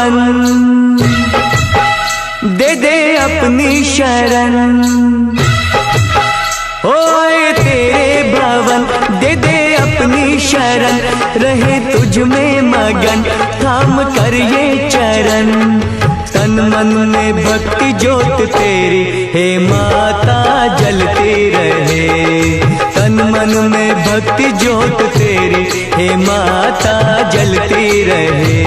भवन, दे दे अपनी शरण। ओए तेरे भवन, दे दे अपनी शरण, रहे तुझ में मगन, थाम कर ये चरण। तन मन में भक्ति ज्योत तेरी, हे माता जलती रहे। तन मन में भक्ति ज्योत तेरी, हे माता जलती रहे।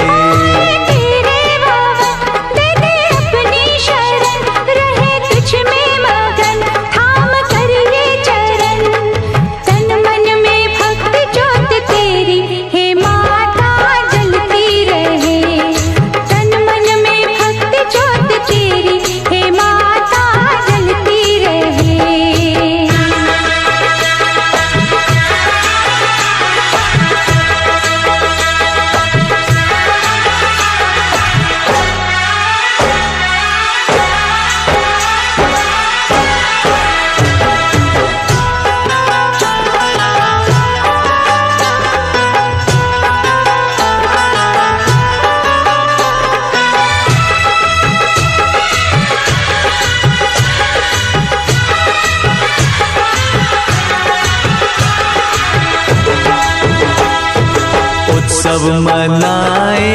उत्सव मनाए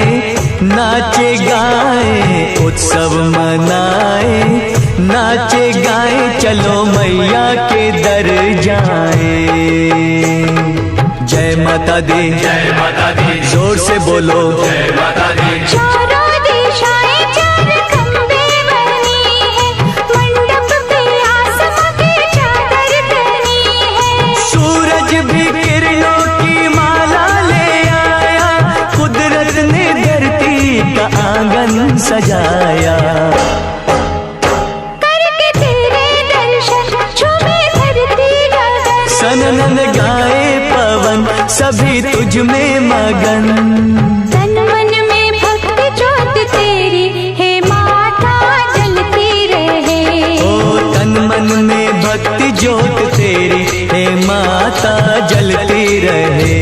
नाचे गाए, उत्सव मनाए नाचे गाए, चलो मैया के दर जाए। जय माता दी, जय माता दी, जोर से बोलो जय माता दी। सूरज भी किरणों की माला ले आया, कुदरत ने धरती का आंगन सजाया। करके तेरे दर्शन झूमे धरती गगन, सनन गाए पवन सभी तुझ में मगन। तन मन में भक्ति ज्योत तेरी, हे माता जलती रहे। ओ तन मन में भक्ति ज्योत तेरी, हे माता जलती रहे।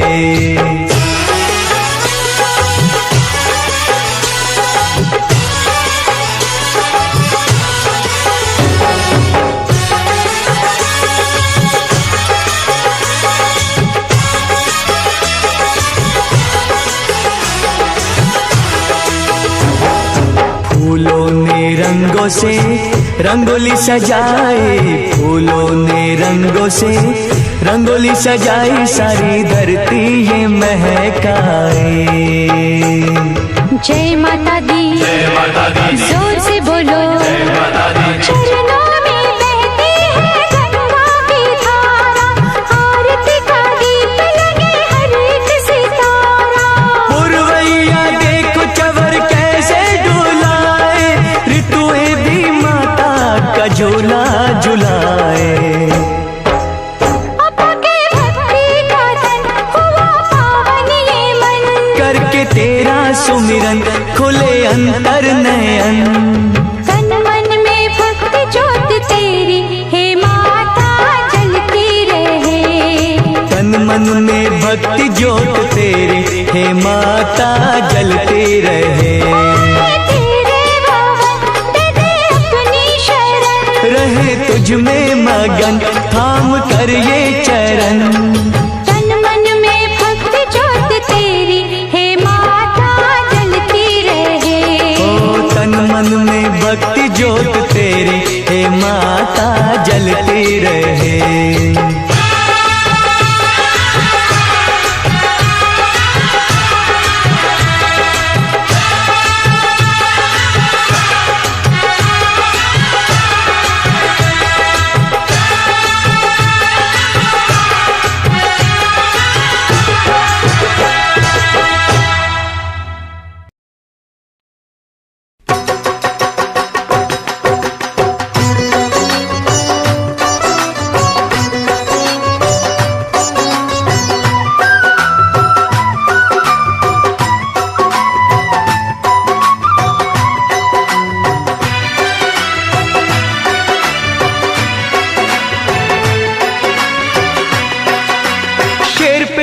फूलों ने रंगों से रंगोली सजाए, फूलों ने रंगों से रंगोली सजाई, सारी धरती ये महकाए। जय माता दी, जय माता दी, जोर से बोलो जय माता दी। चरणों में बहती है गंगा की धारा, आरती का दीप लगे हर एक सितारा। पुरवैया देखो चवर कैसे डुलाए, ऋतुएं भी माता का झूला झुलाए। करके तेरा सुमिरन खुले अंतर नयन। तन मन में भक्ति ज्योत तेरी, हे माता जलती रहे। तन मन में भक्ति ज्योत तेरी, हे माता जलती रहे। रहे तुझ में मगन, थाम कर ये चरण। तन मन में भक्ति ज्योत तेरी, हे माता जलती रहे। ओ तन मन में भक्ति ज्योत तेरी, हे माता जलती रहे।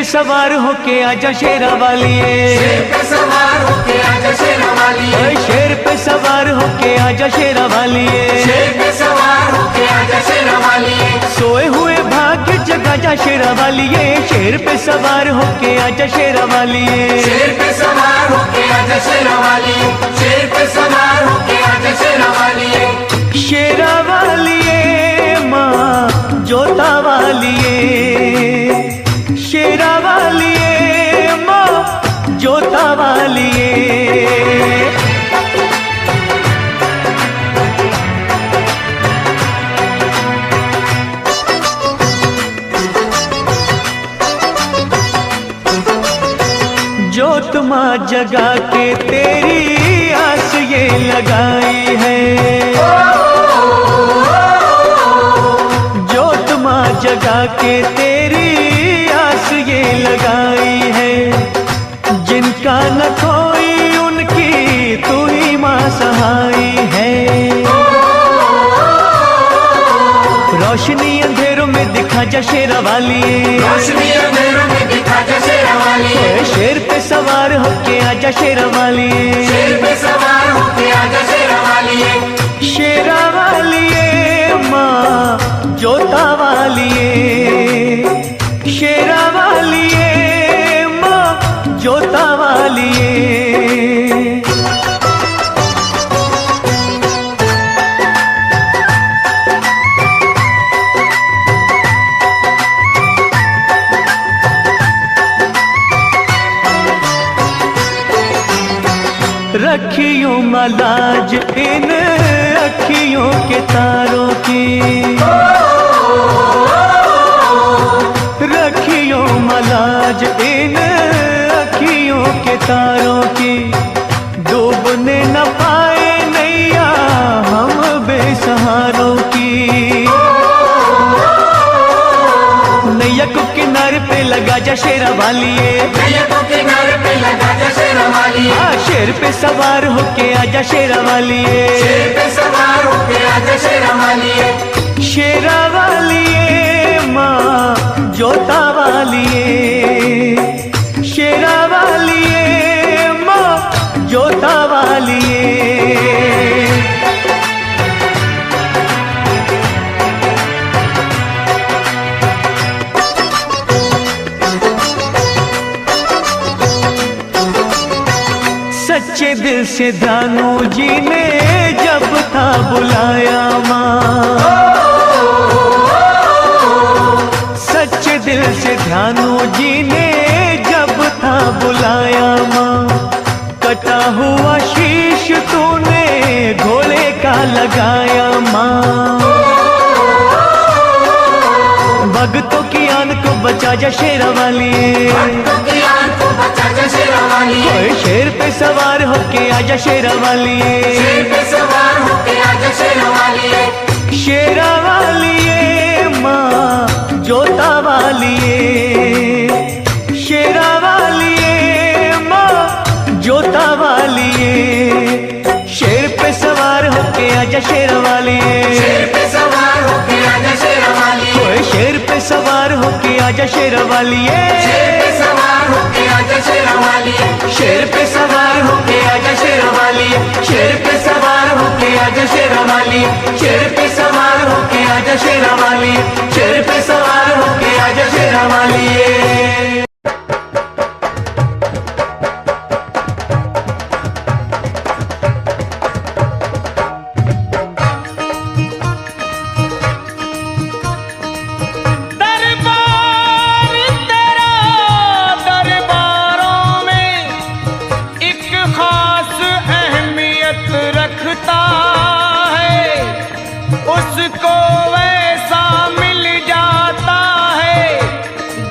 सवार होके आजा शेरा वाली, शेर पे सवार होके आजा शेरा वाली। सवार होके आजा शेरा वालिए, शेर पे सवार होके आजा शेरा वालिए, सोए हुए भाग्य जगा जा शेरा वालिए, शेर पे सवार होके आजा शेरा वालिए, शेर पे सवार होके आजा शेरा वालिए, शेर पे सवार होके आजा शेरा वालिए, शेरा वालिए माँ जोता वालिए, शेरा वालिए माँ जोता वालिए। जोत माँ जगा के तेरी आस ये लगाई है, जोत माँ जगा के तेरी आस ये लगाई है, जिनका न कोई उनकी तू ही माँ सहाई है। रोशनी अंधेरों में दिखा जा शेरा वालिए, रोशनी अंधेरों में दिखा जा शेरा वालिए, शेर पे सवार होके आजा शेरा वालिए, शेर पे सवार होके आजा शेरा वालिए, शेरा वालिए माँ जोता वालिए, शेरा वालिए माँ जोता वालिए। रखियों मलाज इन अखियों के तारों की, रखियों मलाज इन अखियों के तारों की, डूबने न पाए नैया हम बेसहारों की। नैया को किनारे पे लगा जा शेरा वालिए, नैया को किनारे पे लगा जा शेरा वालिए, शेर पे सवार होके आजा शेरा वालिए, शेर पे सवार होके आजा शेरा वालिए, शेरा वालिए माँ जोता वालिए, शेरा वालिए माँ जोता वालिए। सच्चे दिल से दानू जी ने जब था बुलाया माँ, सच्चे दिल से ध्यानू जी ने जब था बुलाया माँ, कटा हुआ शीश तूने घोड़े का लगाया माँ, भक्तों की आन को बचा जा शेरा वालिए, भक्तों की आन को बचा जा शेरा वालिए, शेर पे सवार होके आजा शेरा वालिए, शेर पे सवार होके आजा शेरा वालिए, शेरा वालिए माँ जोता वालिए, शेरा वालिए माँ जोता वालिए, शेर पे सवार होके आजा शेरा वालिए, शेर पे सवार होके आजा शेरा वालिए, शेर पे सवार होके आजा शेरा वालिए, शेर पे सवार होके आजा शेरा वालिए, शेर पे सवार होके आजा शेरा वालिए, शेर पे सवार होके आजा शेरा वालिए, शेर पे सवार होके आजा शेरा वालिए, शेर पे सवार होके आजा शेरा वालिए। उसको वैसा मिल जाता है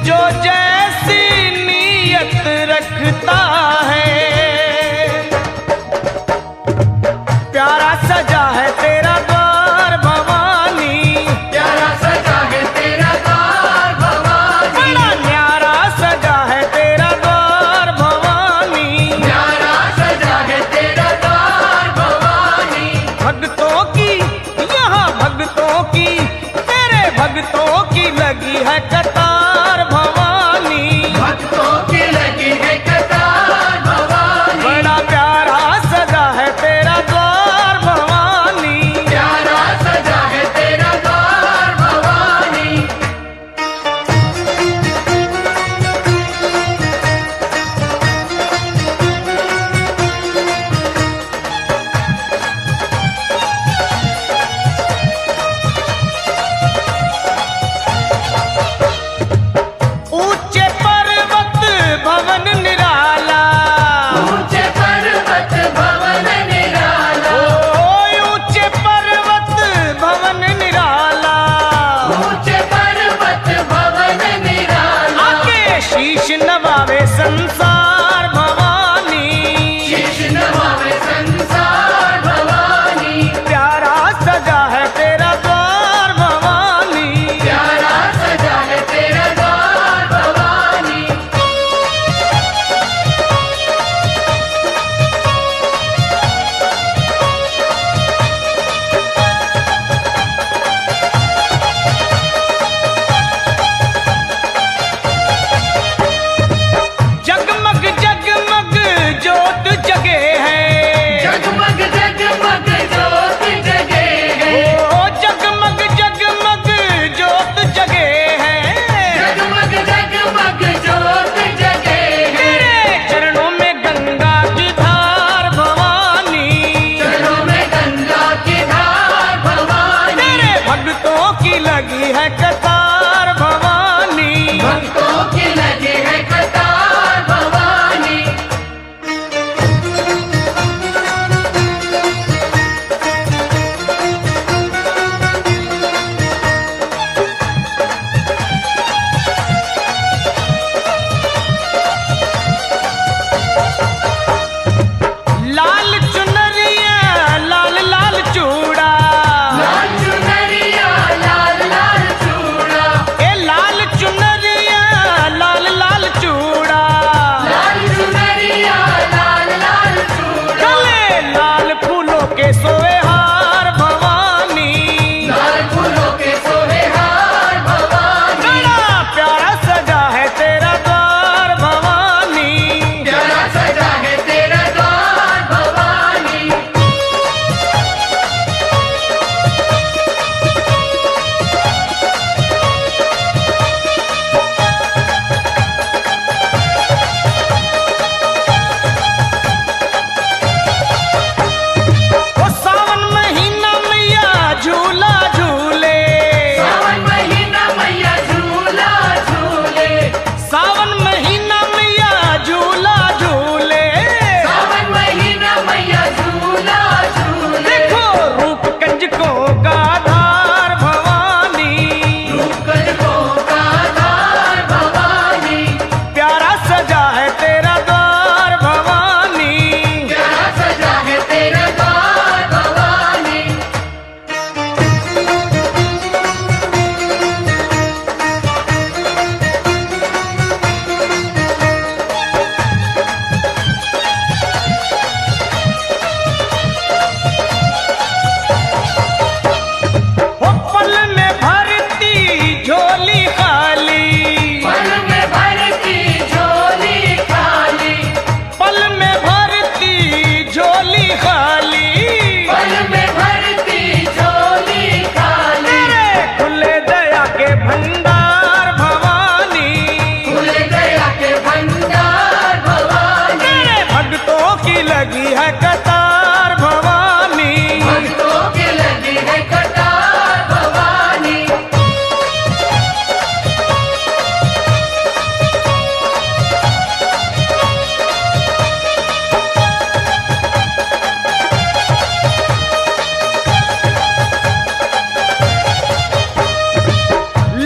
जो जैसी नीयत रखता है। प्यारा सजा है तेरा द्वार भवानी, प्यारा सजा है तेरा द्वार भवानी, बड़ा न्यारा सजा है तेरा द्वार भवानी, प्यारा सजा है तेरा द्वार भवानी, भक्तों की यहाँ भक्तों की तेरे भक्तों की लगी है कतार भवानी, भक्तों की लगी है कतार भवानी, बड़ा प्यारा सजा है तेरा द्वार पावे संसार भवानी, प्यारा सजा है तेरा द्वार भवानी, प्यारा सजा है तेरा द्वार भवानी। जगमग जगमग जोत जगे है, जगमग जगमग ज्योत जगे है, ओ जगमग जगमग जोत जगे है, जगमग जगमग ज्योत जगे है। तेरे चरणों में गंगा की धार भवानी, चरणों में गंगा की धार भवानी, तेरे भक्तों की लगी है कतार भवानी, भक्तों की लगी है कतार भवानी। लाल चुनरिया लाल लाल चूड़ा, लाल चुनरिया लाल लाल चूड़ा, ए लाल चुनरिया लाल लाल चूड़ा, लाल चुनरिया लाल लाल चूड़ा, गले लाल फूलों के सोए हार भवानी, लाल फूलों के सोहे हार भवानी, बड़ा प्यारा सजा है तेरा द्वार भवानी, प्यारा सजा है तेरा द्वार भवानी। ओ सावन महीना मैया झूला झूले, सावन महीना मैया झूला झूले, सावन महीना मैया झूला झूले, सावन महीना मैया झूला झूले, देखो रूप कंजकों का धार भवानी, कंजकों का धार भवानी, प्यारा सजा है तेरा द्वार भवानी, प्यारा सजा है तेरा द्वार भवानी। ओ पल में भरती झोली खाली, पल में भरती झोली खाली, पल में भरती झोली खाली, पल में भरती झोली खाली, तेरे खुले दया के भंडार भवानी, खुल गया के भंडार भवानी, तेरे भक्तों की लगी है कतार भवानी, भक्तों की लगी है कतार भवानी।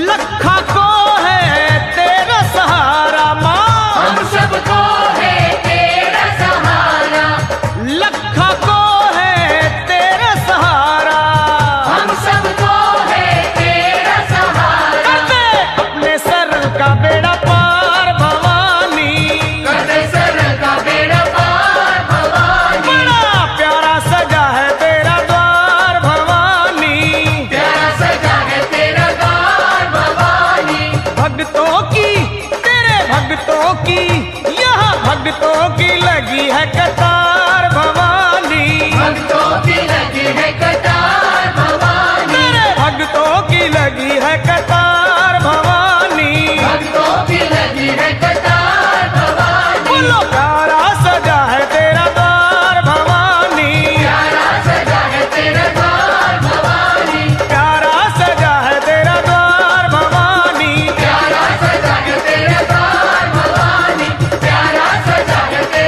लखा को है तेरा सहारा माँ, हम सबको है तेरा सहारा, लखा को है तेरा सहारा, हम सबको है तेरा सहारा, करते अपने सर का बेड़ा पार भवानी, करते सर का बेड़ा पार भवानी, बड़ा प्यारा सजा है तेरा द्वार भवानी, प्यारा सजा है तेरा द्वार भवानी, भक्तों की तेरे भक्तों की यहाँ भक्तों की लगी है कतार भवानी, भक्तों की लगी है कतार भवानी, तेरे भक्तों की लगी है कतार भवानी, भक्तों की लगी है कतार भवानी, बोलो प्यारा सजा है तेरा द्वार भवानी, प्यारा सजा है तेरा द्वार भवानी, प्यारा सजा है तेरा द्वार भवानी, प्यारा सजा है तेरा द्वार भवानी, प्यारा सजा है तेरा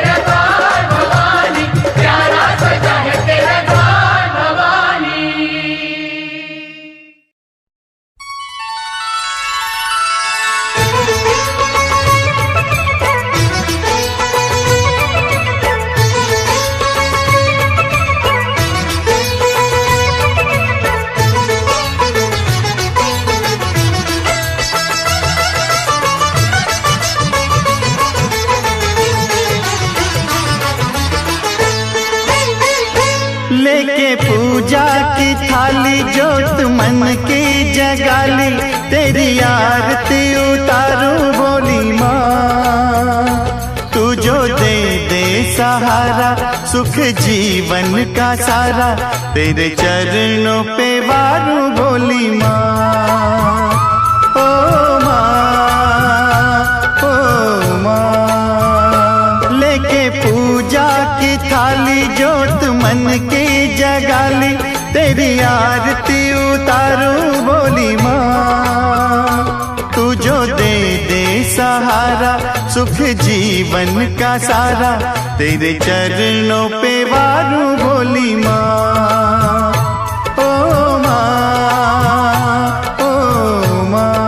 लेके पूजा की थाली जोत मन की जगाली, तेरी आरती उतारूं बोली माँ। तू जो दे दे सहारा सुख जीवन का सारा, तेरे चरणों पे वारूं बोली माँ। ओ माँ, ओ माँ, लेके पूजा की थाली जोत मन की जगाली, तेरी आरती उतारूं बोली माँ। तू जो दे दे सहारा सुख जीवन का सारा, तेरे चरणों पे वारूं बोली माँ। ओ माँ, ओ माँ।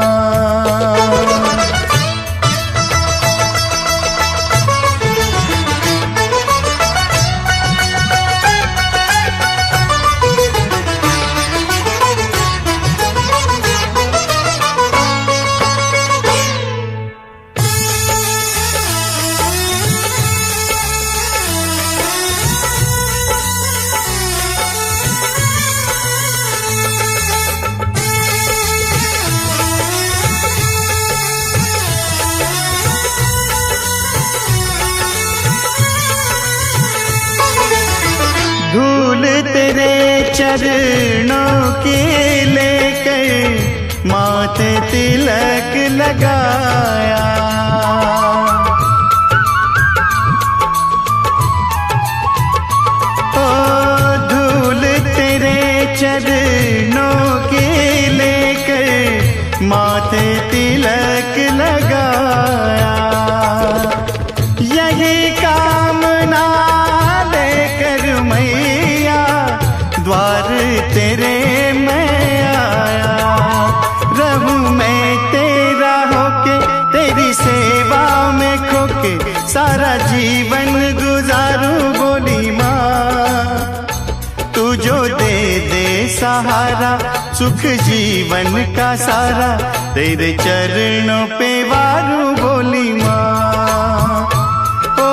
धूल तेरे चरणों की लेकर माथे तिलक लगाया, ओ धूल तेरे चरणों की लेकर माथे तिलक लगाया। यही कामना लेकर मैया द्वार तेरे मैं आया। रहूं मैं तेरा होके तेरी सेवा में खोके, सारा जीवन गुजारूं बोली माँ। तू जो दे दे सहारा सुख जीवन का सारा, तेरे चरणों पे वारूं बोली माँ। ओ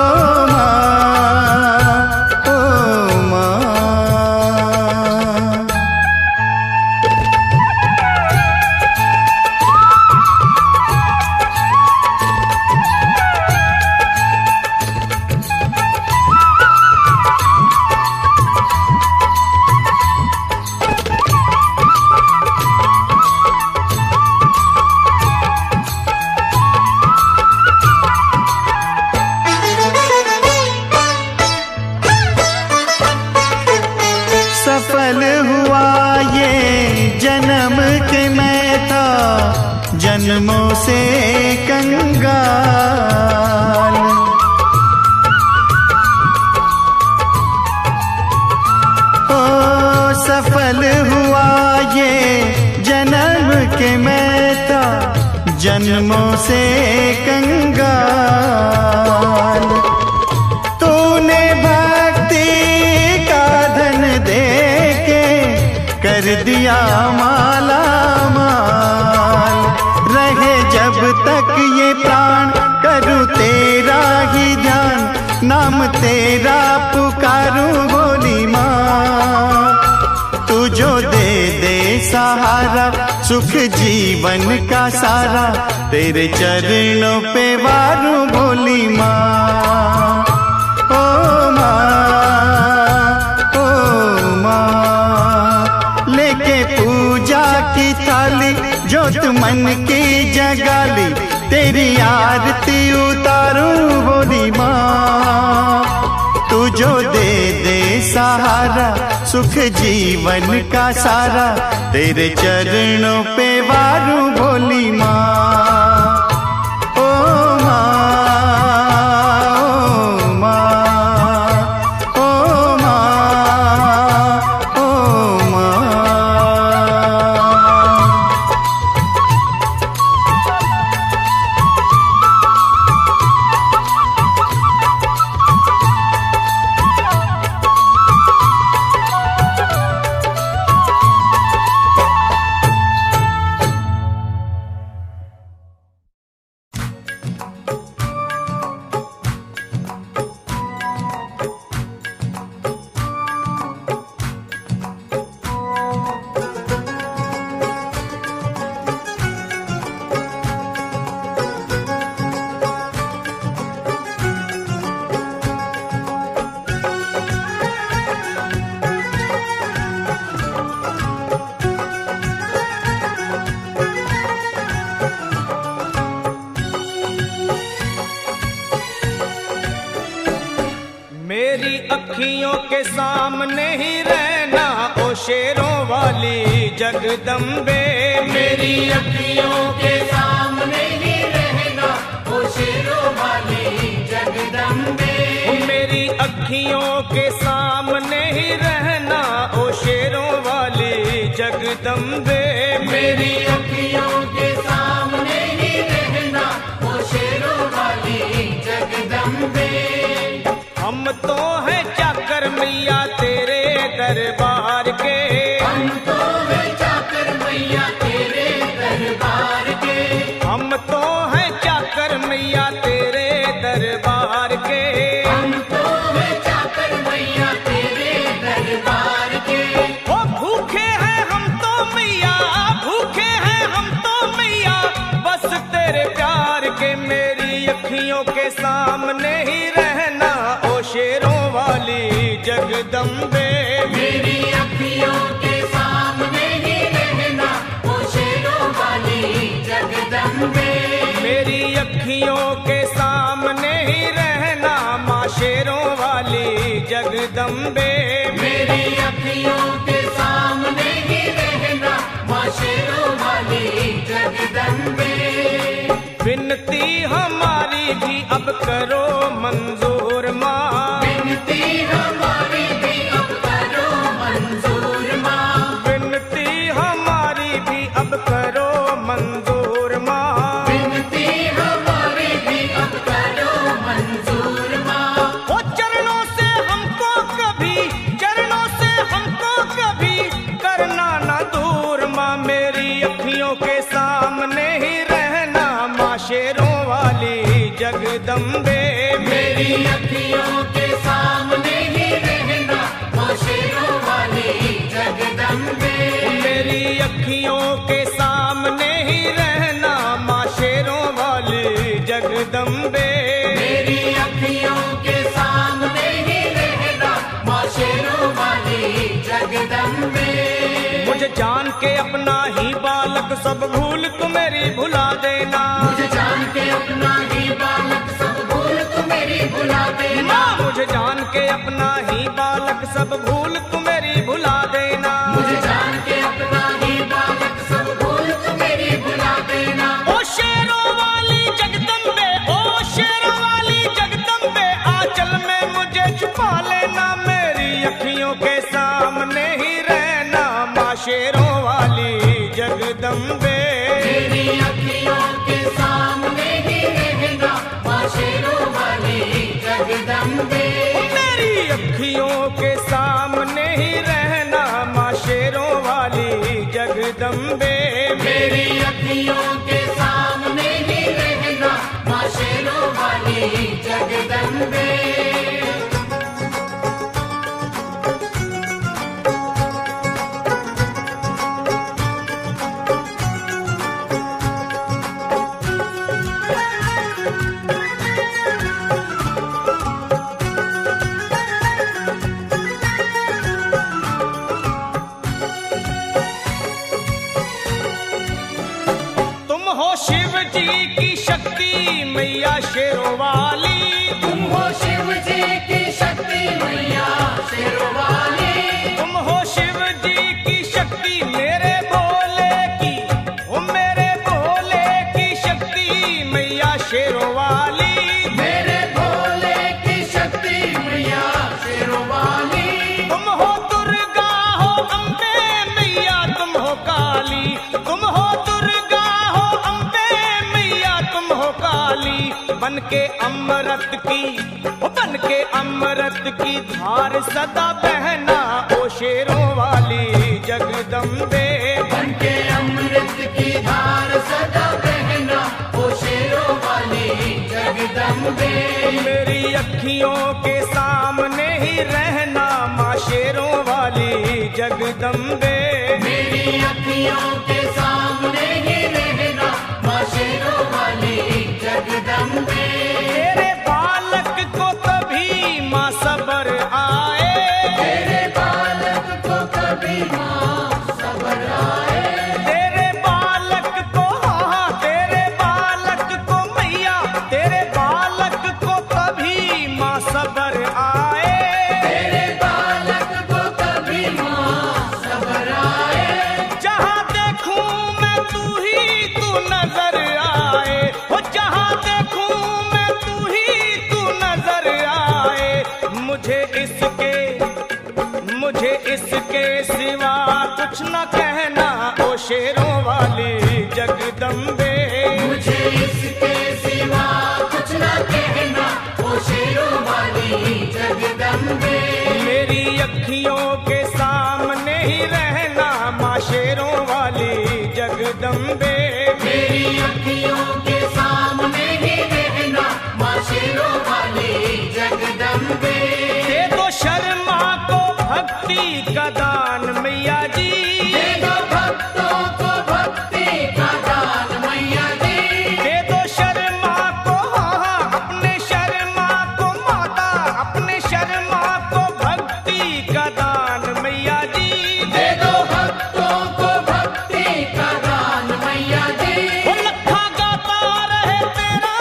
माँ, ओ माँ। सफल हुआ ये जन्म के मैं था जन्मों से कंगाल। ओ सफल हुआ ये जन्म के मैं था जन्मों से कंगाल। तूने भक्ति का धन दे के कर दिया माला माल। रहे जब तक ये प्राण करूं तेरा ही ध्यान, नाम तेरा पुकारूं बोली माँ। तू जो दे दे सहारा सुख जीवन का सारा, तेरे चरणों पे वारूं बोली माँ। ओ माँ, ओ माँ, लेके पूजा की थाली जोत मन की जगाली, तेरी आरती उतारूं बोली माँ। तू जो दे दे सहारा सुख जीवन का सारा, तेरे चरणों पे वारूं बोली माँ। ओ माँ, ओ माँ, ओ माँ, ओ माँ। अखियों के सामने ही रहना ओ शेरों वाली जगदम्बे। मेरी अखियों के सामने ही रहना ओ शेरों वाली जगदम्बे। मेरी अखियों के सामने ही रहना ओ शेरों वाली जगदम्बे। मेरी अखियों के सामने ही रहना ओ शेरों वाली जगदम्बे। हम तो हैं चाकर मैया तेरे दरबार के। हम तो हैं चाकर मैया तेरे दरबार के। हम तो हैं चाकर मैया तेरे दरबार के। हम तो हैं चाकर मैया तेरे दरबार के। ओ भूखे हैं हम तो मैया, भूखे हैं हम तो मैया बस तेरे प्यार के। मेरी अखियों के सामने ही रहना ओ शेरों वाली जगदम्बे। मेरी अखियों के सामने ही रहना ओ शेरों वाली जगदम्बे। मेरी अखियों के सामने ही रहना माँ शेरों वाली जगदम्बे। मेरी अखियों के सामने ही रहना माँ शेरों वाली जगदम्बे। विनती हमारी भी अब करो मंजूर माँ। विनती हमारी भी अब करो मंजूर माँ। विनती हमारी भी अब करो मंजूर माँ। विनती हमारी भी अब करो मंजूर माँ। ओ चरणों से हमको कभी, चरणों से हमको कभी करना ना दूर माँ। मेरी अखियों के सामने ही रहना माँ शेरों वाली जगदम्बे। मेरी अखियों के सामने ही रहना माँ शेरों वाली जगदम्बे। मेरी अखियों के सामने ही रहना माँ शेरों वाली जगदम्बे। मेरी अखियों के सामने ही रहना माँ शेरों वाली जगदम्बे। मुझे जान के अपना ही बालक सब भूल तू मेरी भुला देना। मुझे जान के अपना ही बालक सब भूल तू मेरी भुला देना। माँ मुझे जान के अपना ही बालक सब भूल तू मेरी भुला देना। मुझे जान के अपना ही बालक सब भूल तू मेरी भुला देना। ओ शेरों वाली जगदम्बे, ओ शेरों वाली जगदम्बे आंचल में मुझे छुपा लेना। मेरी अखियों के सामने ही रहना माँ शेरों वाली जगदम्बे। मेरी अखियों के सामने ही रहना माँ शेरों वाली जगदम्बे। मेरी अखियों के सामने ही रहना माँ शेरों वाली जगदम्बे। मेरी अखियों के सामने ही रहना माँ शेरों वाली जगदम्बे। तुम हो शिव जी की शक्ति मैया शेरों वाली। तुम हो शिव जी की शक्ति मैया शेरों वाली। तुम हो शिव जी की शक्ति मेरे भोले की, ओ मेरे भोले की शक्ति मैया शेरों वाली। मेरे भोले की शक्ति मैया शेरों वाली। तुम हो दुर्गा हो अम्बे मैया तुम हो काली। तुम हो दुर्गा हो अम्बे मैया तुम हो काली। बन के अमृत की, ओ बन के अमृत की धार सदा बहना ओ शेरों वाली जगदम्बे। बनके अमृत की धार सदा बहना ओ शेरों वाली जगदम्बे। मेरी अखियों के सामने ही रहना माँ शेरों वाली जगदम्बे। मेरी अखियों के सामने ही रहना माँ शेरों वाली जगदम्बे। तेरे बालक को कभी माँ सबर आए। तेरे बालक को कभी माँ सबर आए। तेरे बालक को, हाँ तेरे बालक को मैया, तेरे बालक को कभी माँ सबर आए। तेरे अखियों के सामने ही रहना माँ शेरों वाली जगदम्बे। मेरी अखियों के सामने ही रहना माँ शेरों वाली जगदम्बे। दे दो शर्मा को भक्ति का दान मैया जी, दे दो भक्तों को भक्ति का दान मैया जी। दे दो शर्मा को अपने शर्मा को माता, अपने शर्मा को भक्ति का दान मैया जी। दे दो भक्तों को भक्ति का दान मैया जी। वो लखा गाता रहे तेरा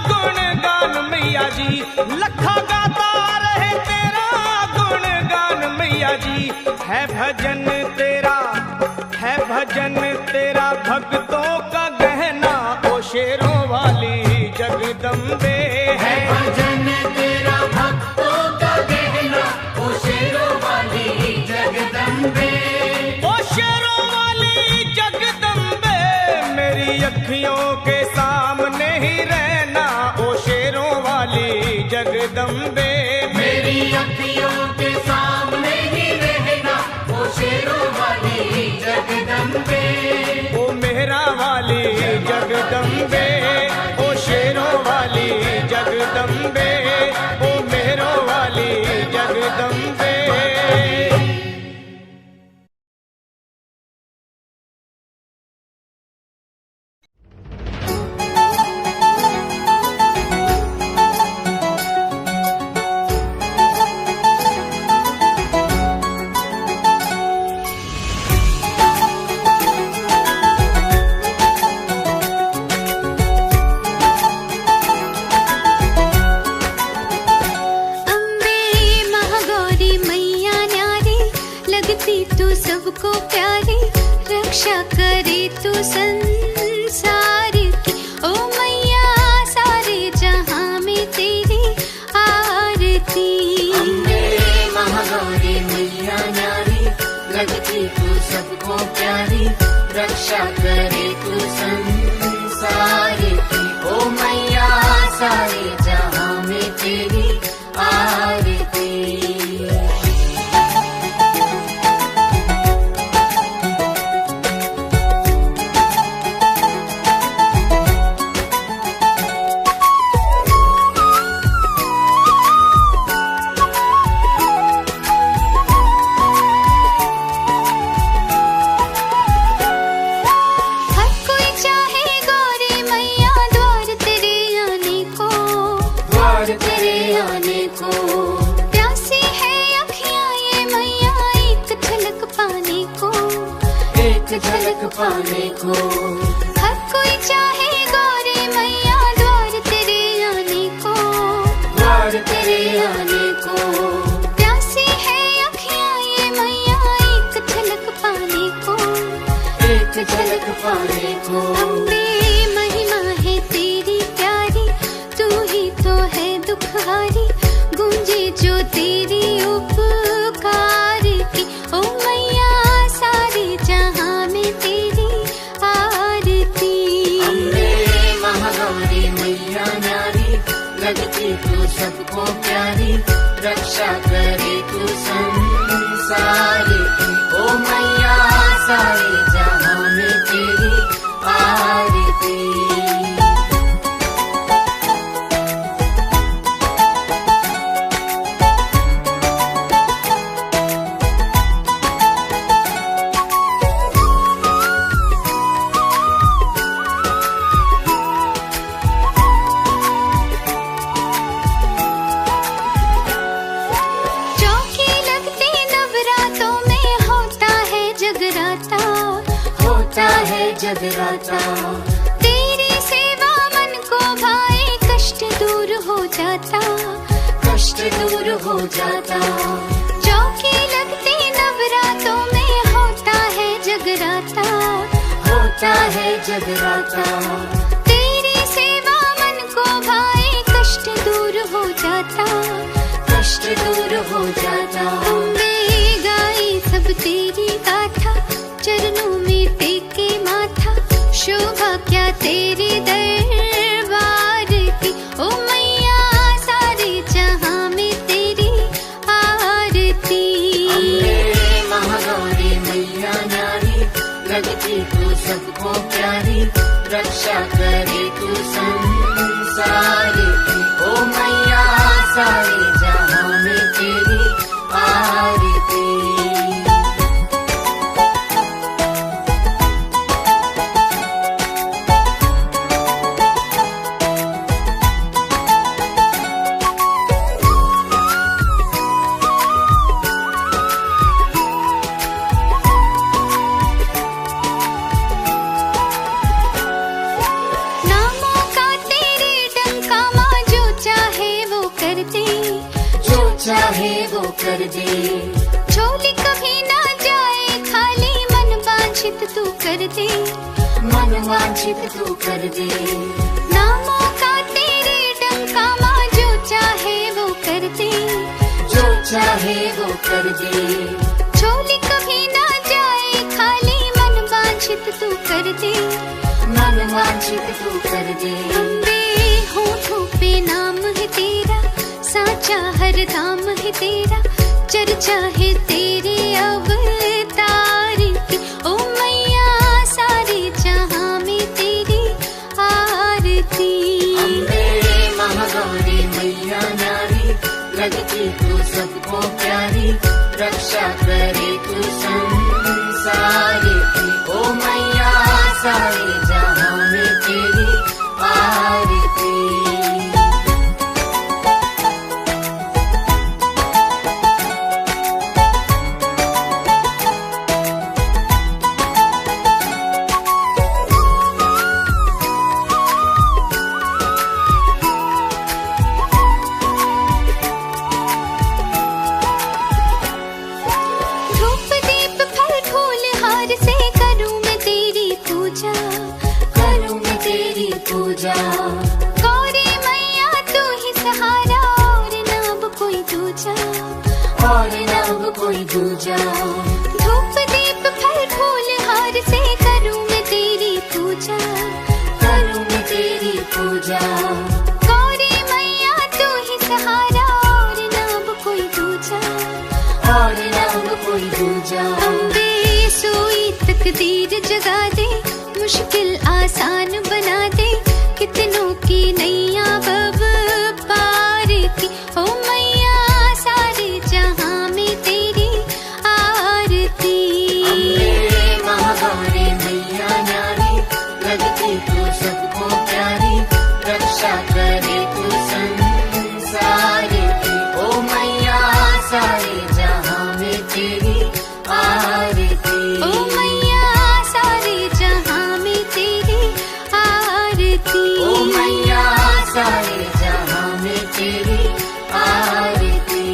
गुणगान मैया जी, लखा गाता रहे तेरा गुणगान मैया जी। है भजन तेरा भक्तों का गहना ओ शेरों वाली जगदम्बे। है भजन तेरा भक्तों का गहना ओ शेरों वाली जगदम्बे। ओ शेरों वाली जगदम्बे, मेरी अखियों के सामने ही रहना ओ शेरों वाली जगदम्बे। मेरी अखियों के सामने ही रहना ओ शेरों वाली जगदम्बे। ओ मेहरा वाली जगदम्बे, ओ शेरों वाली जगदम्बे, ओ मेहरों वाली जगदम्बे। सबको प्यारी रक्षा करे तू संसार की। ओ मैया सारे जहां में तेरी आरती। अम्बे महागौरी मैया न्यारी लगती तू सबको प्यारी रक्षा करे तू संसार की। ओ मैया सारे जहां में तेरी आरती। प्यासी है अखियां ये मैया एक झलक पाने को, एक झलक पाने को। हर कोई चाहे गौरी मैया द्वार तेरे आने को, द्वार तेरे आने को। प्यासी है अखियां ये मैया एक झलक पाने को, एक झलक पाने को। अम्बे महिमा है तेरी प्यारी, तू ही तो है दुखहारी, गूंजे जो तेरी उपकार की। ओ मैया सारे जहां में तेरी आरती। अम्बे महागौरी मैया न्यारी लगती तू सबको प्यारी रक्षा करे तू संसार की। ओ मैया सारे जहां में तेरी आरती। जगराता तेरी सेवा मन को भाए, कष्ट दूर हो जाता, कष्ट दूर हो जाता। चौकी लगती नवरातों में होता है जगराता, होता है जगराता। तेरी सेवा मन को भाए, कष्ट दूर हो जाता, कष्ट दूर हो जाता। अम्बे गाए सब तेरी गाथा, चरणों में टेके माथा, शोभा क्या तेरे दरबार की। ओ मैया सारे जहां में तेरी आरती। लगती तू सबको प्यारी, रक्षा करे तू संसार की। ओ मैया सारे जहां में तेरी आरती। नामों का तेरे डंका माँ जो चाहे वो कर दे, जो चाहे वो कर दे, झोली कभी ना जाए खाली, मन वांछित तू कर दे, मन वांछित तू कर दे। नामों का तेरे डंका माँ जो चाहे वो कर दे, जो चाहे वो कर दे, झोली कभी ना जाए खाली, मन वांछित तू कर दे, मन वांछित तू कर दे। अम्बे होठों पे नाम है तेरा, साचा हर दाम है तेरा, चर्चा है तेरे अवतार की। ओ मैया सारे जहां में तेरी आरती। अम्बे महागौरी मैया नारी, लगती तू सबको प्यारी, रक्षा करे तू संसार की। ओ मैया सारे जहां में तेरी आरती। धूप दीप फल फूल हार से करूं मैं तेरी पूजा, करूं मैं तेरी पूजा। गौरी मैया तू ही सहारा, और ना अब कोई दूजा, और न अब कोई दूजा। धूप दीप फल फूल हार से करूं मैं तेरी पूजा, करूं मैं तेरी पूजा। गौरी मैया तू ही सहारा, और ना अब कोई दूजा, और न अब कोई दूजा। अम्बे सोई तकदीर जगा दे, मुश्किल आसान बना दे, कितनों की नैया बब पार की। ओ मैया सारे जहां में तेरी आरती। अम्बे महागौरी मैया नारी, लगती तू सबको प्यारी, रक्षा करे तू संसार की। ओ मैया सारे जहां में तेरी आरती। ओ मैया सारे जहां में तेरी आरती। ओ मैया सारे जहां में तेरी आरती।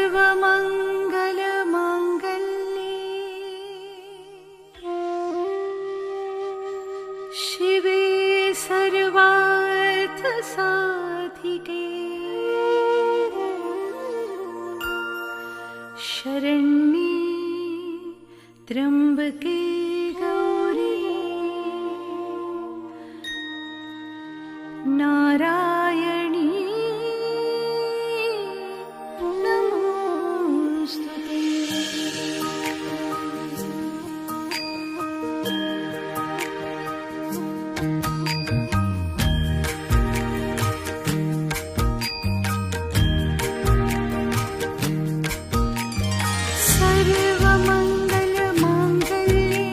सर्वमंगल मांगल्ये शिवे सर्वार्थ साधिके, शरण्ये त्र्यंबके गौरी, नारायणी नमोस्तुते। सर्वमंगल मांगल्ये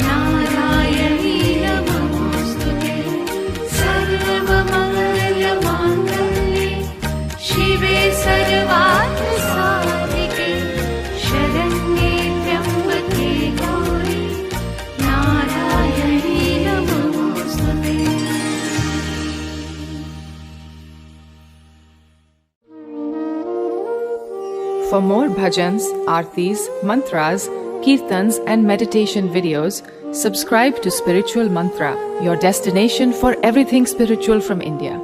नारायणी नमोस्तुते सर्वमङ्गलमाङ्गल्ये शिवे सर्वार्थसाधिके शरण्ये त्र्यम्बके गौरी नारायणी नमोस्तुते। For more bhajans, aartis, mantras, kirtans and meditation videos, subscribe to Spiritual Mantra, your destination for everything spiritual from India.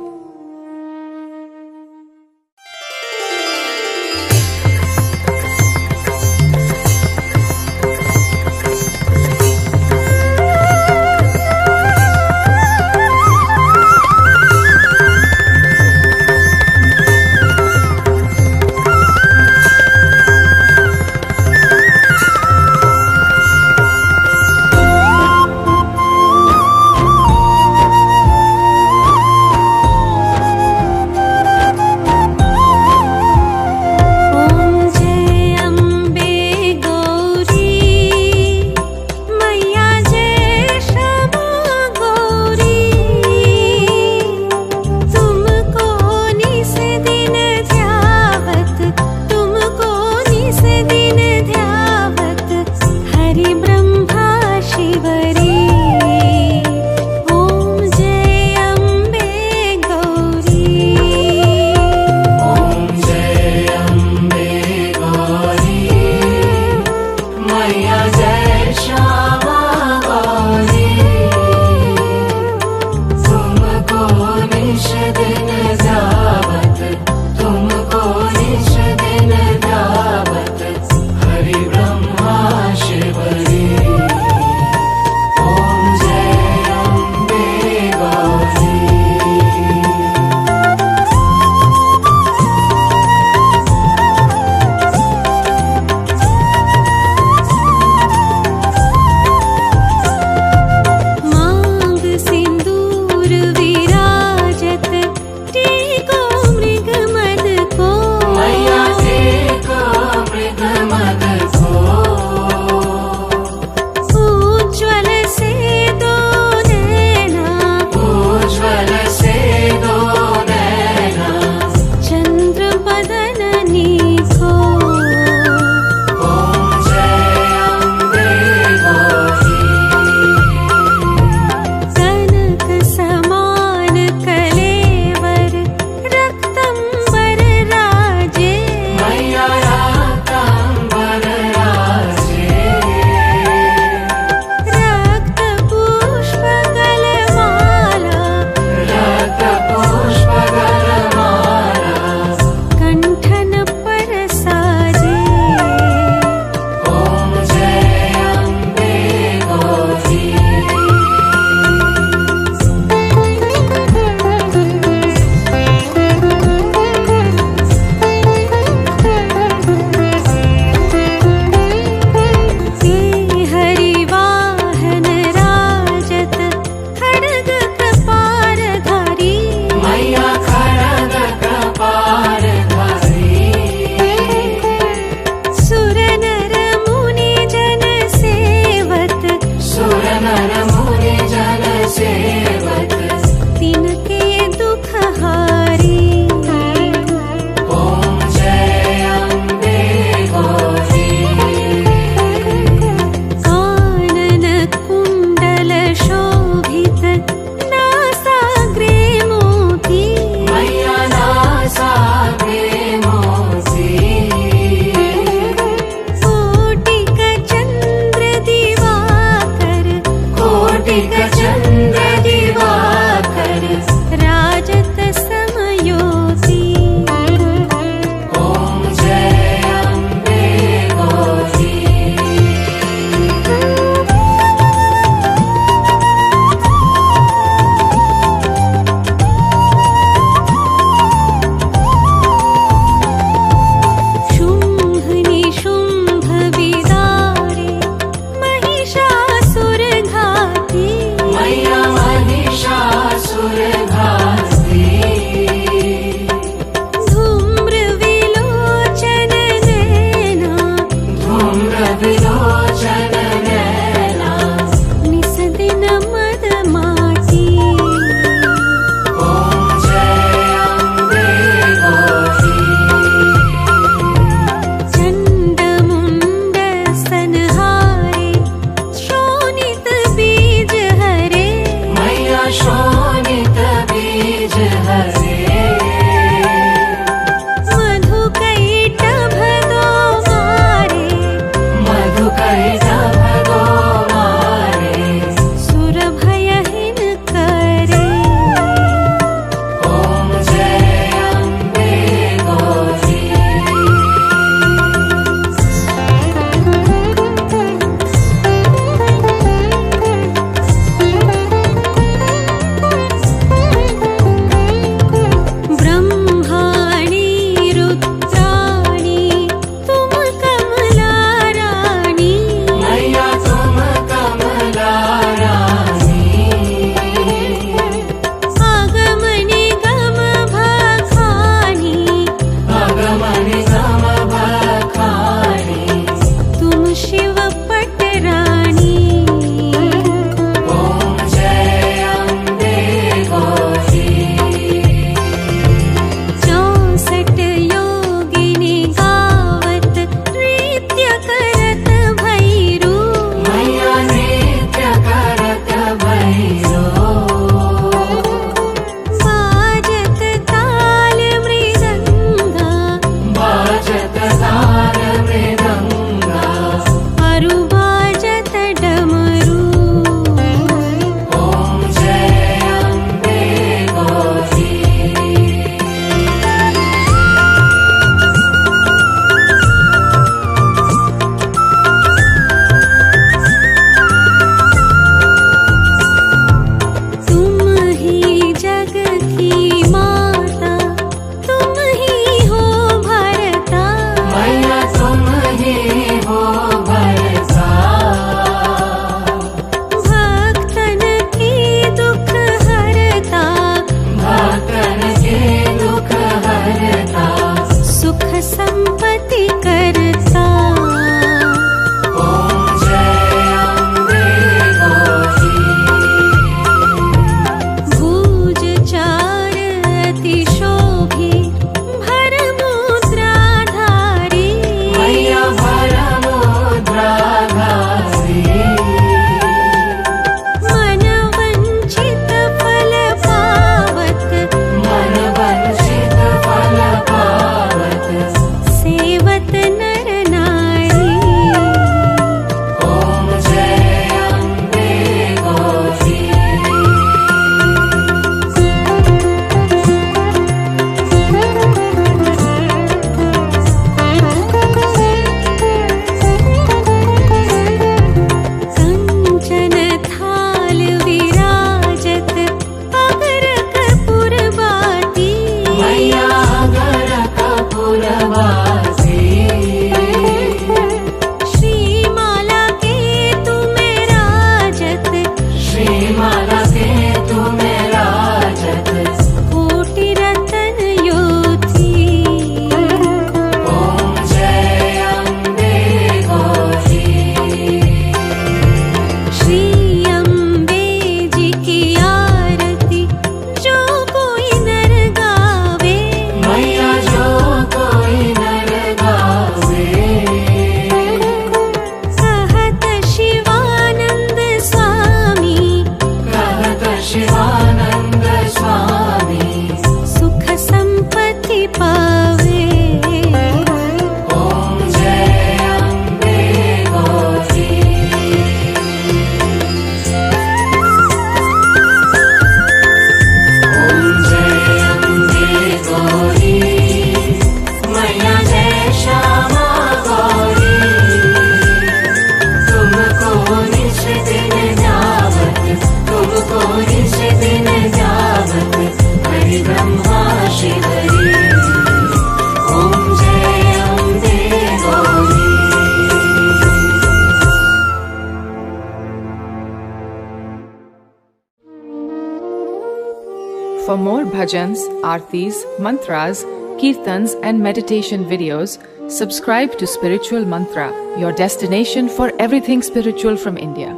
For more bhajans, aartis, mantras, kirtans, and meditation videos, subscribe to Spiritual Mantra, your destination for everything spiritual from India.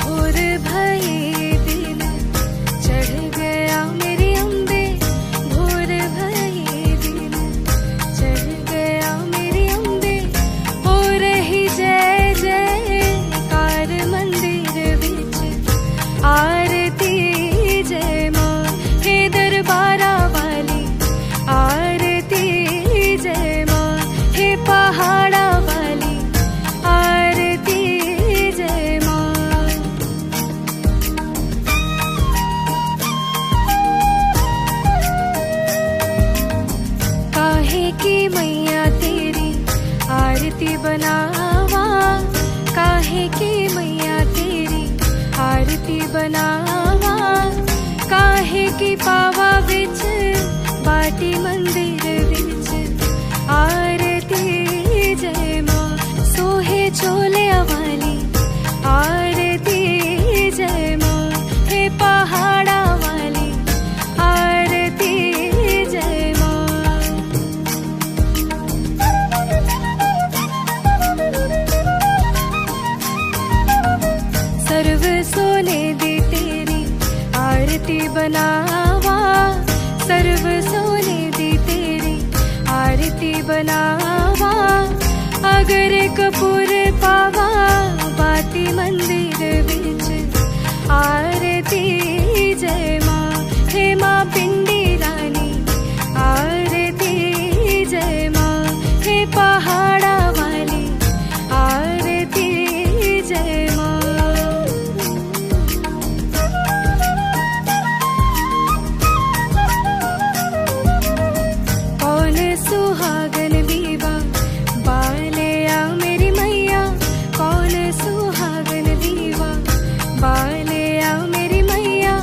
भोर भये दिन चढ़ गया मेरी अम्बे, भोर भये दिन चढ़ गया मेरी अम्बे, हो रही जय जयकार मंदिर विच, आरती जय मां हे दरबारा वाली, आरती जय मां हे पहाड़ा वाली, आरती जय मां। काहे की मैया तेरी आरती बनावा, काहे की मैया तेरी आरती बनावा, काहे की पावा विच बाटी मंदिर विच, आरती जय मां सोहे चोले वाली, आरती जय मां हे पहाड़ा वाली, आरती जय मां। सर्व सोने दी तेरी आरती बनावा, सर्व सोने दी तेरी आरती बनावा, अगर कपूर पावा बाती मंदिर विच, आरती जय मां हे मां पिंडी रानी, आरती जय मां हे पहाड़ा वाली, आरती जय मां। कौन सुहागन दीवा बालिया मेरी मैया, कौन सुहागन दीवा बालिया मेरी मैया,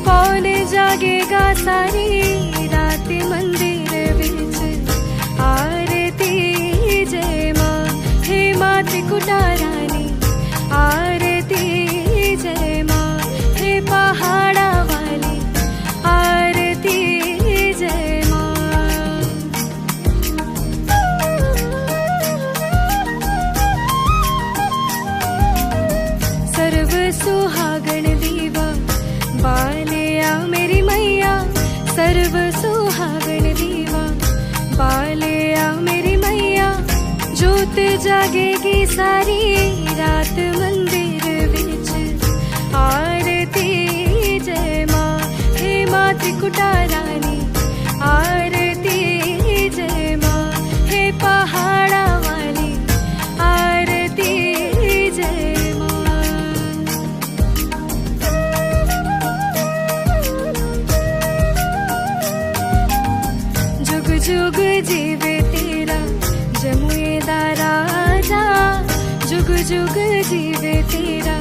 कौन जागेगा सारी रात मंदिर विच, आरती जय मां हे मात कुटा रानी, आरती जय मां हे पहाड़ा वाली, आरती जय मां। सर्व सुहागन दीवा बालिया मेरी मैया, सर्व सुहागन दीवा बालिया मेरी मैया, जोत जागेगी सारी रात मंदिर विच, आरती जय मां हे मात कुटा रानी, आरती जय मां हे पहाड़ा वाली, आरती जय मां। जुग जुग जीवे तेरा जमुए दा राजा, जुग जुग जीवे तेरा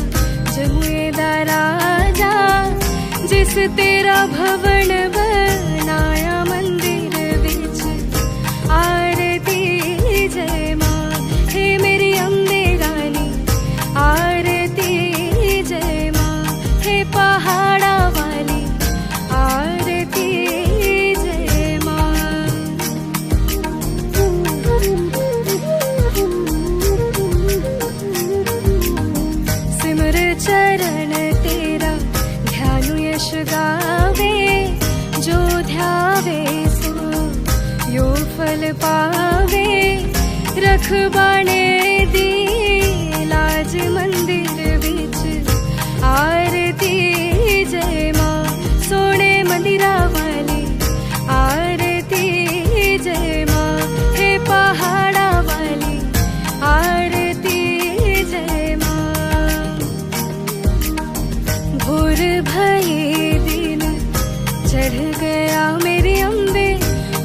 जमुए दा राजा, जिस तेरा भवन बनाया मंदिर विच, आरती जय मां हे मेरी अम्बे रानी, आरती जय मां हे पहाड़ा वाली, आरती जय मां। सिमर चरण तेरा ध्यानु यश गावे, जो ध्यावे सो यो फल पावे, रखबाणे दी लाज मंदिर विच, आरती जय मां सोने मंदिरा वाली, आरती जय मां हे पहाड़ा वाली, आरती जय मां। भोर भये दिन चढ़ गया मेरी अम्बे,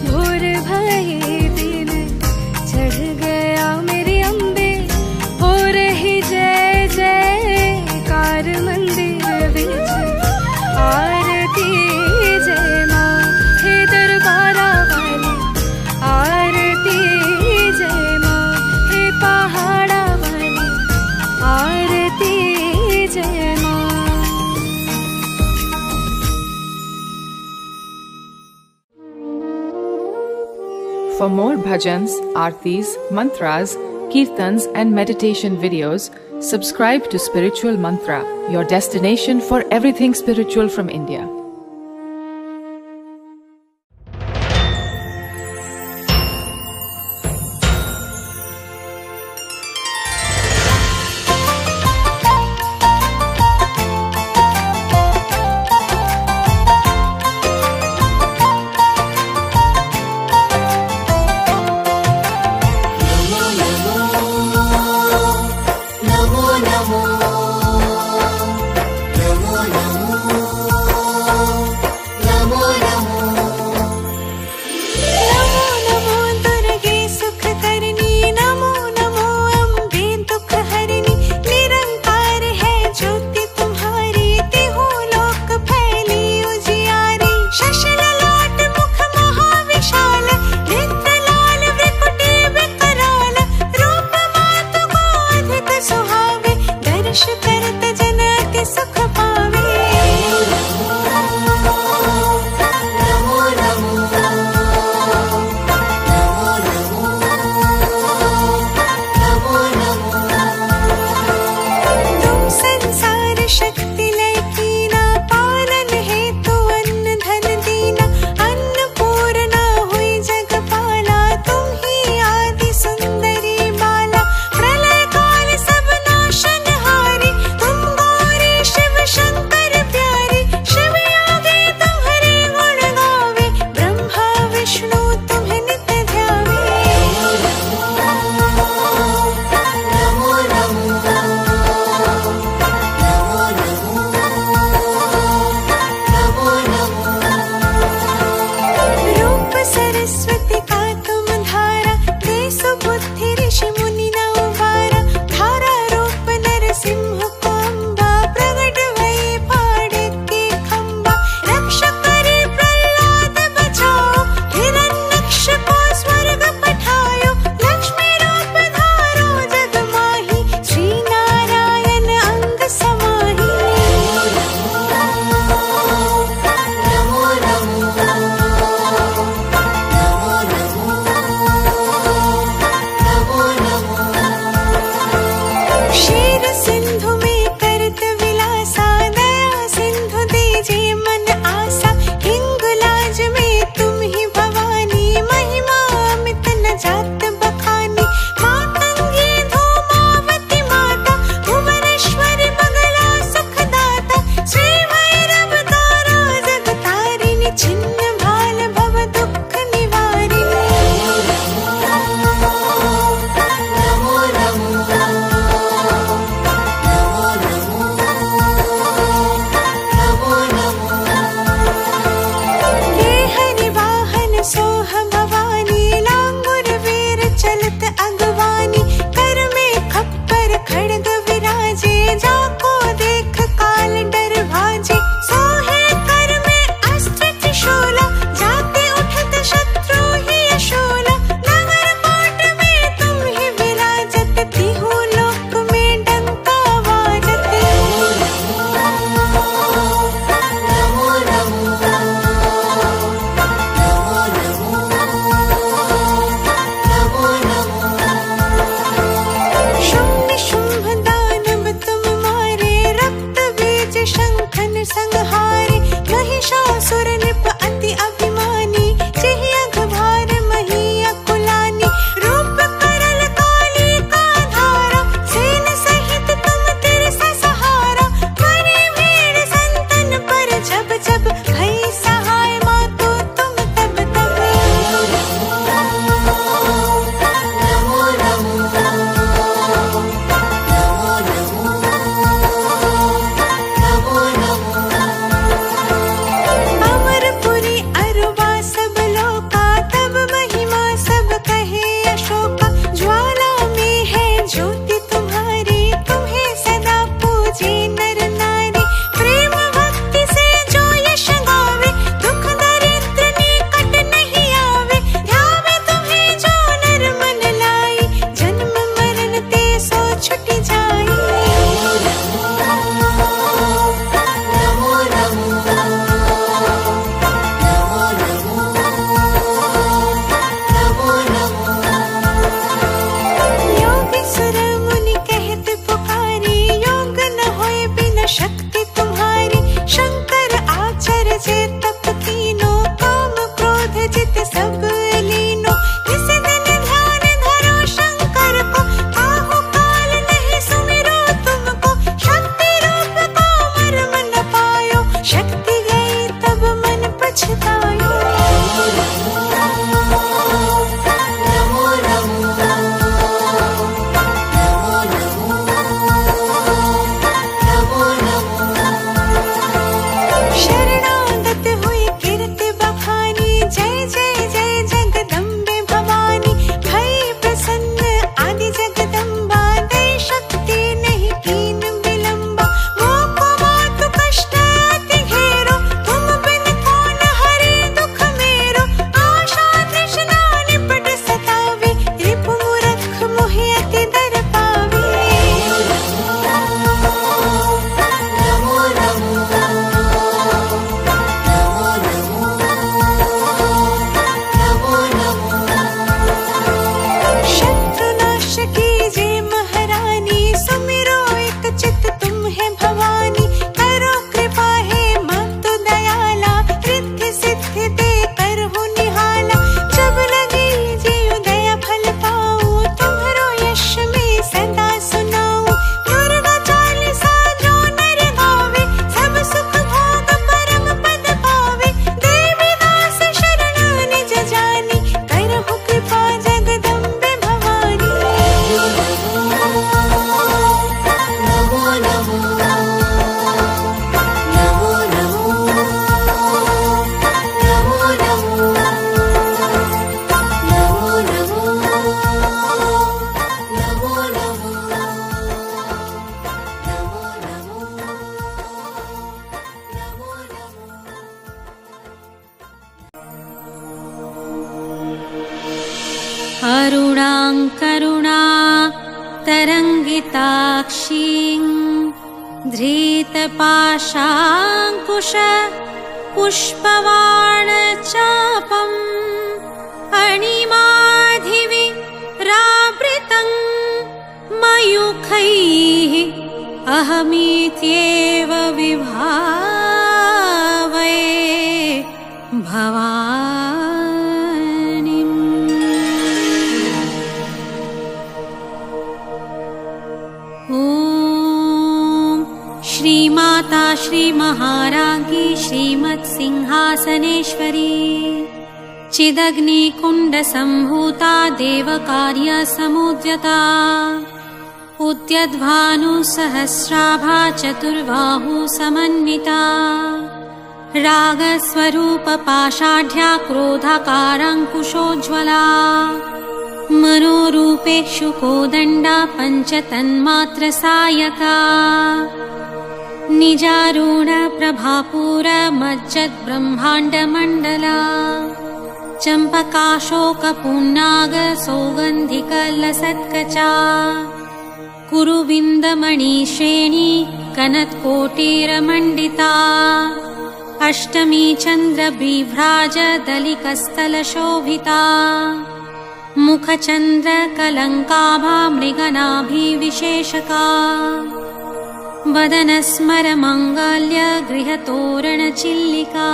भोर भये दिन चढ़ गया मेरी अम्बे, हो रही जय जयकार मंदिर विच, आरती For more bhajans, aartis, mantras, kirtans, and meditation videos, subscribe to Spiritual Mantra, your destination for everything spiritual from India. Namo Namo Namo Namo अरुणां करुणा तरंगिताक्षीं धृतपाशाङ्कुश पुष्पवाणचापम् अणिमाधिविरावृतं मयूखैः अहमित्येव विभावये भवानीम्। ॐ श्रीमाता श्रीमहाराज्ञी श्रीमत्सिंहासनेश्वरी चिदग्निकुण्डसम्भूता देवकार्यसमुद्यता उद्यद्भानुसहस्राभा चतुर्बाहुसमन्विता रागस्वरूपपाषाढ्या क्रोधाकाराङ्कुशोज्ज्वला मनोरूपेषु कोदण्डा पञ्चतन्मात्रसायका निजारूढप्रभापूरमज्जद्ब्रह्माण्डमण्डला चम्पकाशोकपुन्नागसौगन्धिकलसत्कचा कुरुविन्दमणिश्रेणी कनत्कोटिरमण्डिता अष्टमी चन्द्रबिभ्राजदलिकस्थलशोभिता मुखचन्द्रकलङ्काभा मृगनाभिविशेषका वदनस्मरमङ्गल्य गृहतोरणचिल्लिका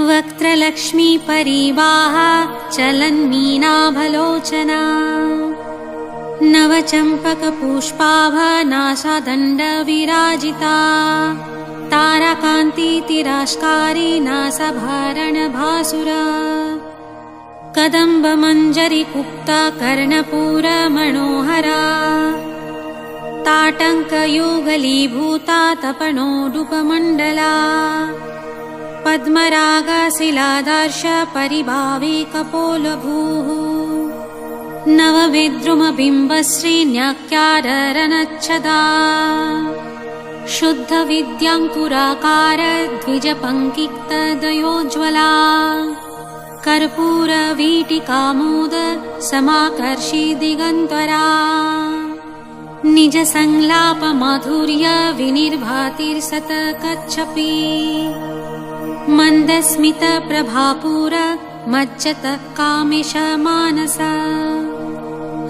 वक्त्रलक्ष्मीपरिवाहा चलन्मीनाभलोचना नवचम्पकपुष्पाभनासादण्डविराजिता ताराकान्तितिरास्कारी नासाभरणभासुरा कदम्बमञ्जरीकुप्ता कर्णपूरमनोहरा ताटङ्कयुगलीभूता तपणोडुपमण्डला पद्मरागशिलादर्श परिभावी कपोलभूः नवविद्रुमबिम्बश्रीन्याक्याररनच्छदा शुद्धविद्याङ्कुराकार द्विजपङ्किक्तदयोज्ज्वला कर्पूरवीटिकामोद समाकर्षि दिगन्त्वरा निजसंलापमाधुर्य विनिर्भातिर्सतकच्छपि मन्दस्मितप्रभापूर मज्जत कामेशमानसा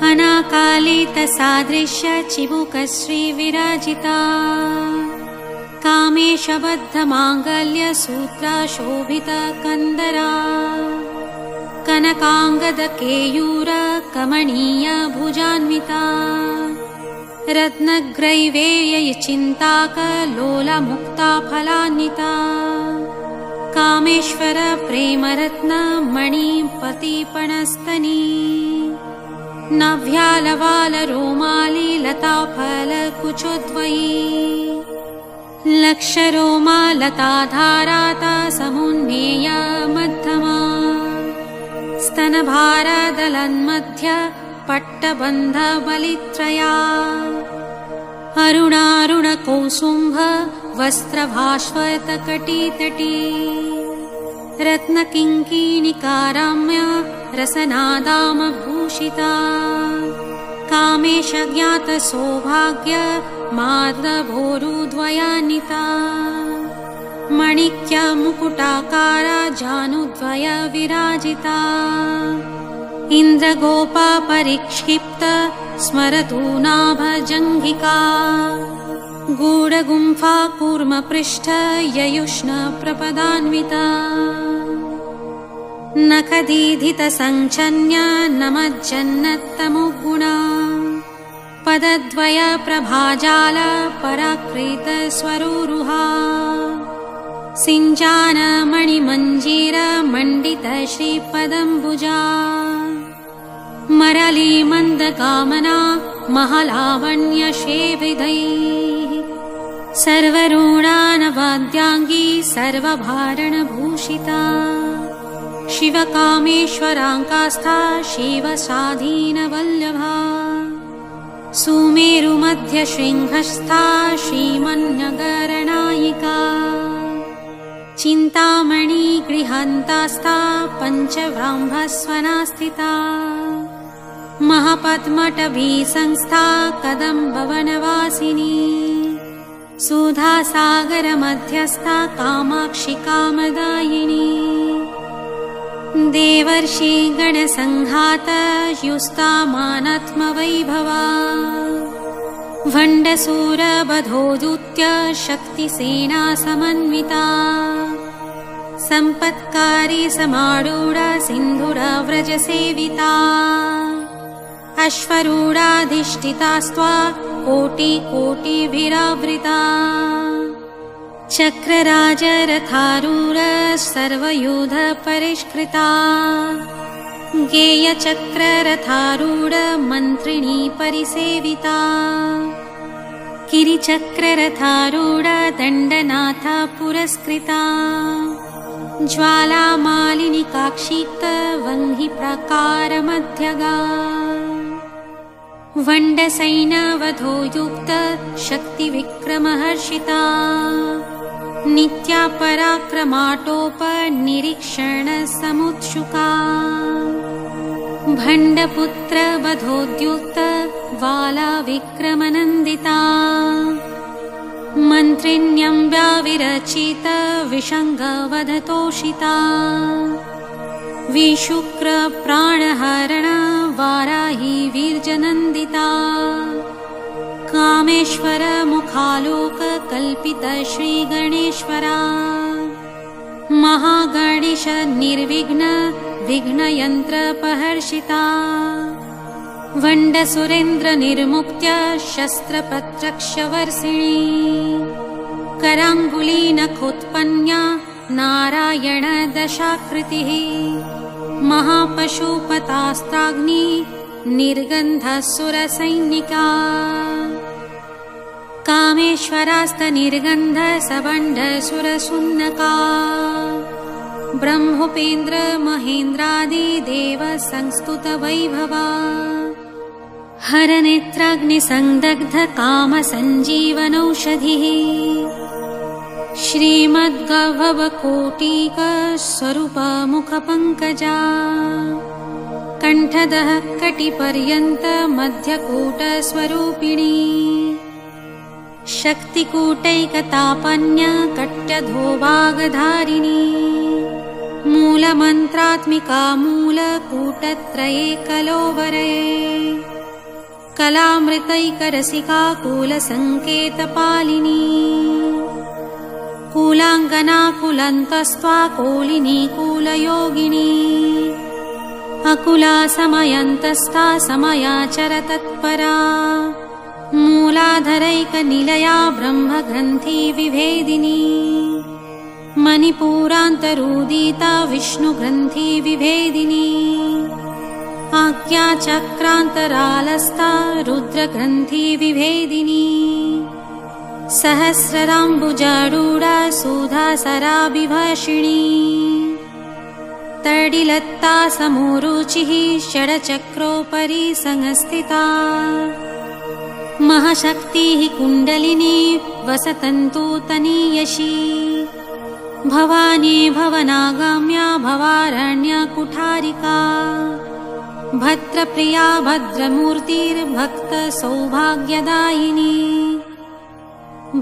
अनाकालितसादृश्य चिबुकश्रीविराजिता कामेशबद्धमाङ्गल्यसूत्राशोभितकन्दरा कनकाङ्गदकेयूरकमणीयभुजान्विता रत्नग्रैवेयचिन्ताकलोलमुक्ताफलान्विता कामेश्वर प्रेमरत्नमणिपतिपणस्तनी नव्यालवालरोमाली लताफलकुचोद्वयी लक्षरोमालताधाराता समुन्नेय मध्यमा स्तनभारदलन्मध्य पट्टबन्धबलित्रया अरुणारुणकौसुम्भ वस्त्रभास्वतकटितटी रत्नकिङ्किणिकाराम्य रसनादामभूषिता कामेशज्ञातसौभाग्य मार्दभोरुद्वयान्विता मणिक्यमुकुटाकारा जानुद्वय विराजिता इन्द्रगोपपरिक्षिप्त स्मरतु नाभजङ्घिका गूढगुम्फा कूर्मपृष्ठ ययुष्णप्रपदान्विता नखदीधितसञ्चन्य नमज्जन्नत्तमुगुणा पदद्वय प्रभाजाल पराकृतस्वरूरुहा सिञ्जानमणिमञ्जीरमण्डित श्रीपदम्बुजा मरलीमन्दकामना महलावण्यशेविधैः सर्वरूणानवाद्याङ्गी सर्वभारणभूषिता शिवकामेश्वराङ्कास्था शिवसाधीनवल्लभा सुमेरुमध्यशृङ्गस्था श्रीमन्नगरनायिका चिन्तामणि गृहान्तास्था पञ्चव्राह्मस्वना स्थिता महापद्मटभी संस्था कदम्बवनवासिनी सुधासागरमध्यस्था कामाक्षि कामदायिनी देवर्षि गणसङ्घात युस्तामानात्मवैभवा भण्डसूरबधोदूत्य शक्तिसेना समन्विता सम्पत्कारी समारूढा सिन्धुरव्रजसेविता अश्वरूढाधिष्ठितास्त्वा कोटिकोटिभिरावृता चक्रराजरथारूढ सर्वयूध परिष्कृता गेयचक्ररथारूढ मन्त्रिणी परिसेविता किरिचक्ररथारूढ दण्डनाथ पुरस्कृता ज्वालामालिनिकाक्षिप्त वह्नि प्राकारमध्यगा वण्डसैन्यवधोयुक्त शक्तिविक्रमहर्षिता नित्या पराक्रमाटोपनिरीक्षणसमुत्सुका भण्डपुत्रवधोद्युक्त वाला विक्रमनन्दिता मन्त्रिण्यम्ब्या विरचित विषङ्गवधतोषिता विशुक्रप्राणहरण वाराही वीर्यनन्दिता कामेश्वर मुखालोक कल्पित श्रीगणेश्वरा महागणेश निर्विघ्न विघ्नयन्त्रपहर्षिता वण्डसुरेन्द्र निर्मुक्त्य शस्त्रपत्रक्षवर्षिणी कराङ्गुलीनखोत्पन्या नारायण दशाकृतिः महापशुपतास्त्राग्नि निर्गन्धसुरसैनिका कामेश्वरास्तनिर्गन्ध सबण्डसुरसुन्नका ब्रह्मोपेन्द्र महेन्द्रादिदेव संस्तुतवैभवा हरनेत्राग्निसंदग्ध कामसञ्जीवनौषधिः श्रीमद्गभवकोटिकस्वरूपमुखपङ्कजा कण्ठदः कटिपर्यन्त मध्यकूटस्वरूपिणी शक्तिकूटैकतापन्य कट्यधोभागधारिणी मूलमन्त्रात्मिका मूलकूटत्रये कलोवरे कलामृतैकरसिका कुलसङ्केतपालिनी कुलाङ्गना कुलन्तस्त्वा कोलिनी कुलयोगिनी अकुला समयन्तस्था समयाचर तत्परा मूलाधरैकनिलया ब्रह्मग्रन्थि विभेदिनी मणिपूरान्तरूदिता विष्णुग्रन्थि विभेदिनी आज्ञाचक्रान्तरालस्था रुद्रग्रन्थि विभेदिनी सहस्रराम्बुजारूढा सुधासराभिभाषिणी तडिलत्ता समोरुचिः षड्चक्रोपरि संस्थिता महाशक्तिः कुण्डलिनी वसतन्तु तनीयशी भवानी भवनागाम्या भवारण्य कुठारिका भद्रप्रिया भद्रमूर्तिर्भक्त सौभाग्यदायिनी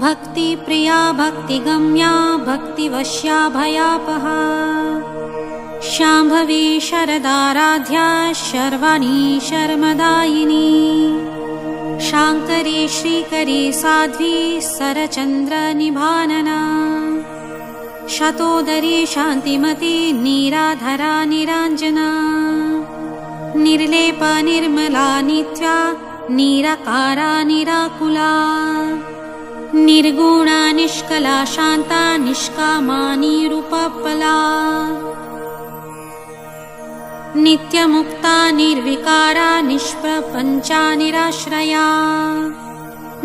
भक्तिप्रिया भक्तिगम्या भक्तिवश्या भयापहा शाम्भवी शरदाराध्या शर्वाणी शर्मदायिनी शाङ्करी श्रीकरी साध्वी सरचन्द्रनिभानना शतोदरी शान्तिमती निराधरा निराञ्जना निर्लेपा निर्मला नित्या निराकारा निराकुला निर्गुणा निष्कला शान्ता निष्कामा निरुपप्ला नित्यमुक्ता निर्विकारा निष्प्रपञ्चा निराश्रया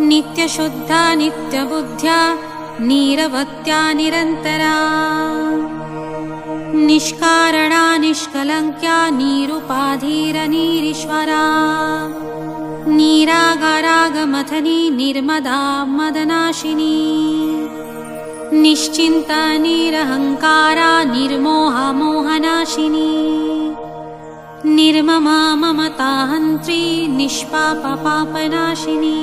नित्यशुद्धा नित्यबुद्ध्या निरवत्या निरन्तरा निष्कारणा निष्कलङ्क्या निरुपाधिरनिरीश्वरा निरागारागमथनी निर्मदा मदनाशिनी निश्चिन्ता निरहङ्कारा निर्मोहा मोहनाशिनी निर्ममा ममताहन्त्री निष्पापा पापनाशिनी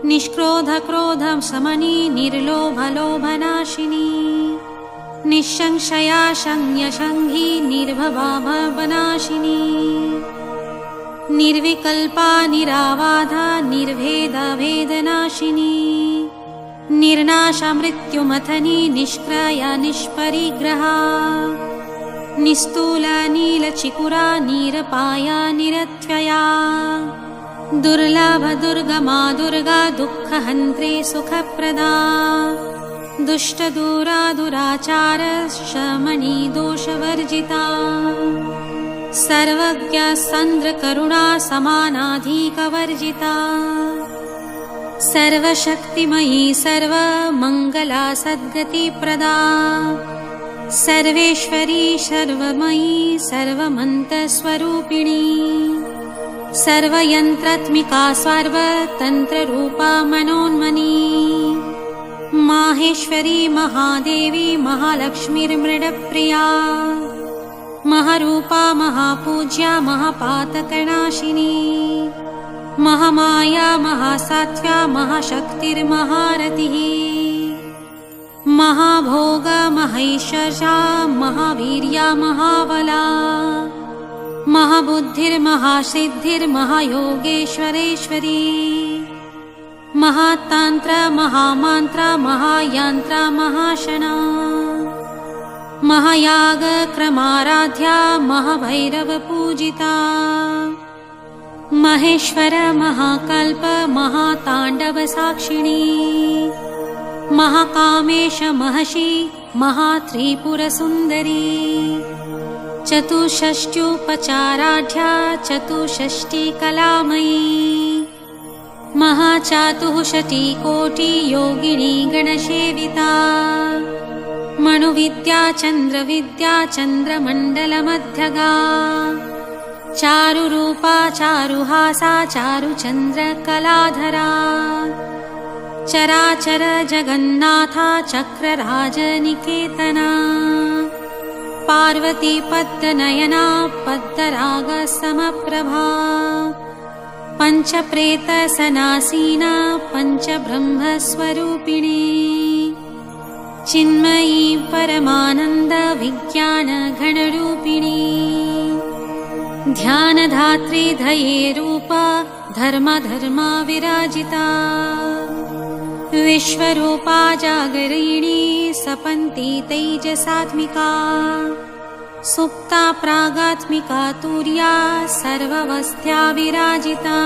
निष्क्रोध क्रोध समनी निर्लोभ लोभनाशिनी निःसंशया संयशङ्घी निर्भवा भवनाशिनी निर्विकल्पा निराबाधा निर्भेदा भेदनाशिनी निर्नाशा मृत्युमथनी निष्क्रिया निष्परिग्रहा निस्तूला नीलचिकुरा निरपाया निरत्यया दुर्लभ दुर्गमा दुर्गा दुःखहन्त्री सुखप्रदा दुष्टदूरा दुराचार शमनी दोषवर्जिता सर्वज्ञ सन्द्रकरुणा समानाधिकवर्जिता सर्वशक्तिमयी सर्वमङ्गला सद्गतिप्रदा सर्वेश्वरी सर्वमयी सर्वमन्तस्वरूपिणी सर्वयन्त्रात्मिका सर्वतन्त्ररूपा मनोन्मनी माहेश्वरी महादेवी महालक्ष्मीर्मृडप्रिया महारूपा महापूज्या महापातकनाशिनी महामाया महासात्व्या महाशक्तिर्महारतिः महाभोग महैश्वर्या महावीर्या महाबला महाबुद्धिर्महासिद्धिर्महायोगेश्वरेश्वरी महातान्त्र महामान्त्र महायन्त्र महाशना महायाग क्रमाराध्या महाभैरवपूजिता महेश्वर महाकल्प महाताण्डवसाक्षिणी महाकामेश महर्षि महात्रिपुरसुन्दरी चतुष्षष्ट्युपचाराढ्या चतुष्षष्टिकलामयी महाचातुःषष्टिकोटि योगिनी गणसेविता मनुविद्या चन्द्रविद्या चन्द्रमण्डलमध्यगा चारुरूपा चारुहासा चारुचन्द्रकलाधरा चराचर जगन्नाथा चक्रराजनिकेतना पार्वती पद्मनयना पद्मरागसमप्रभा पञ्चप्रेतसनासीना पञ्चब्रह्मस्वरूपिणी चिन्मयी परमानन्द विज्ञान घनरूपिणी ध्यानधात्री धयेरूपा धर्मा विराजिता विश्वरूपा जागरिणी सपन्ती तेजसात्मिका सुप्ता प्रागात्मिका तुर्या सर्वावस्था विराजिता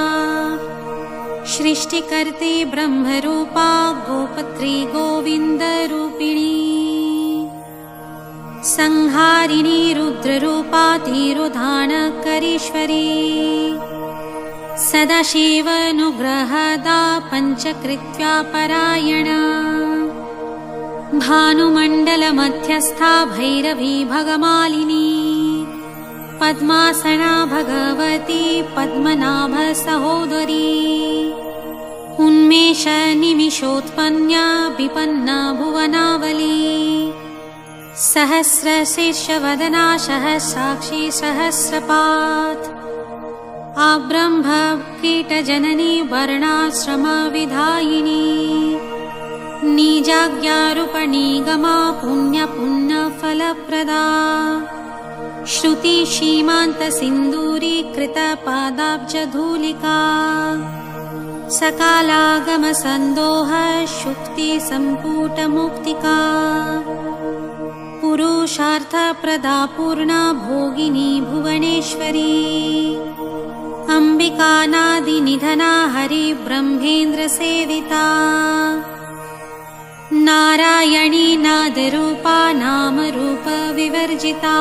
सृष्टिकर्त्री ब्रह्मरूपा गोपत्री गोविन्दरूपिणी संहारिणी रुद्ररूपा तिरोधानकरीश्वरी सदाशिवानुग्रहदा पञ्चकृत्या परायणा भानुमण्डलमध्यस्था भैरवी भगमालिनी पद्मासना भगवती पद्मनाभ सहोदरी उन्मेष निमिषोत्पन्ना विपन्ना भुवनावली सहस्रशीर्षवदना सहस्राक्षी सहस्रपात् आब्रह्म कीटजननी वर्णाश्रमविधायिनी निजाज्ञारूपणीगमा पुण्यफलप्रदा श्रुति सीमान्तसिन्दूरीकृतपादाब्जधूलिका सकालागमसन्दोह शुक्तिसम्पूटमुक्तिका पुरुषार्थप्रदा पूर्णा भोगिनी भुवनेश्वरी अम्बिकानादिनिधना हरिब्रह्मेन्द्रसेविता नारायणी नादरूपा नामरूपविवर्जिता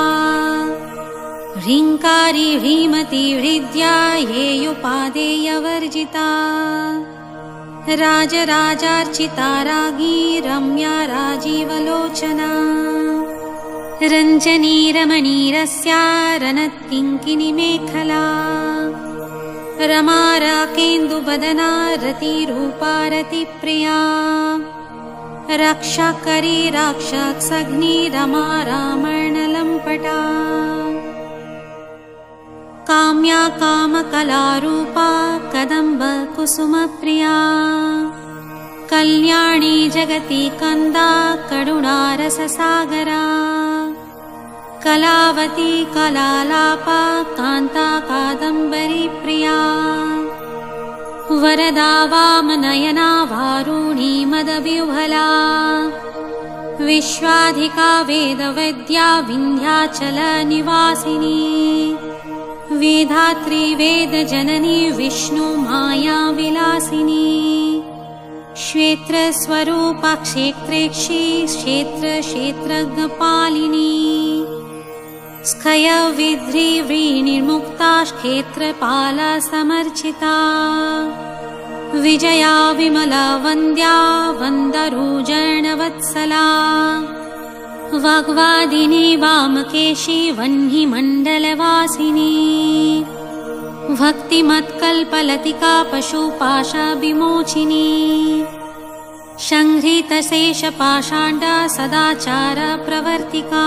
ह्रीङ्कारी ह्रीमती हृद्या हेयुपादेयवर्जिता राजराजार्चिता रागी रम्या राजीवलोचना रञ्जनी रमणीरस्या रनत्किङ्किनी मेखला रमा राकेन्दुवदना रतिरूपा रतिप्रिया रक्षाकरी राक्षसग्नि रमा रामर्णलम्पटा काम्या कामकलारूपा कदम्ब कुसुमप्रिया कल्याणी जगति कंदा करुणारससागरा कलावती कलालापा कान्ता कादम्बरी प्रिया वरदा वामनयना वारुणी मदविह्वला विश्वाधिका वेदवैद्या विन्ध्याचल निवासिनी वेधात्री वेदजननी विष्णु माया विलासिनी क्षेत्रस्वरूपा क्षेत्रेक्षी क्षेत्र क्षेत्रज्ञपालिनी स्खयविध्री व्रीनिर्मुक्ता क्षेत्रपाला समर्चिता विजया विमला वन्द्या वन्दरूजर्णवत्सला वाग्वादिनी वामकेशी वह्निमण्डलवासिनी भक्तिमत्कल्पलतिका पशुपाशा विमोचिनी शङ्घ्रितशेषपाषाण्डा सदाचार प्रवर्तिका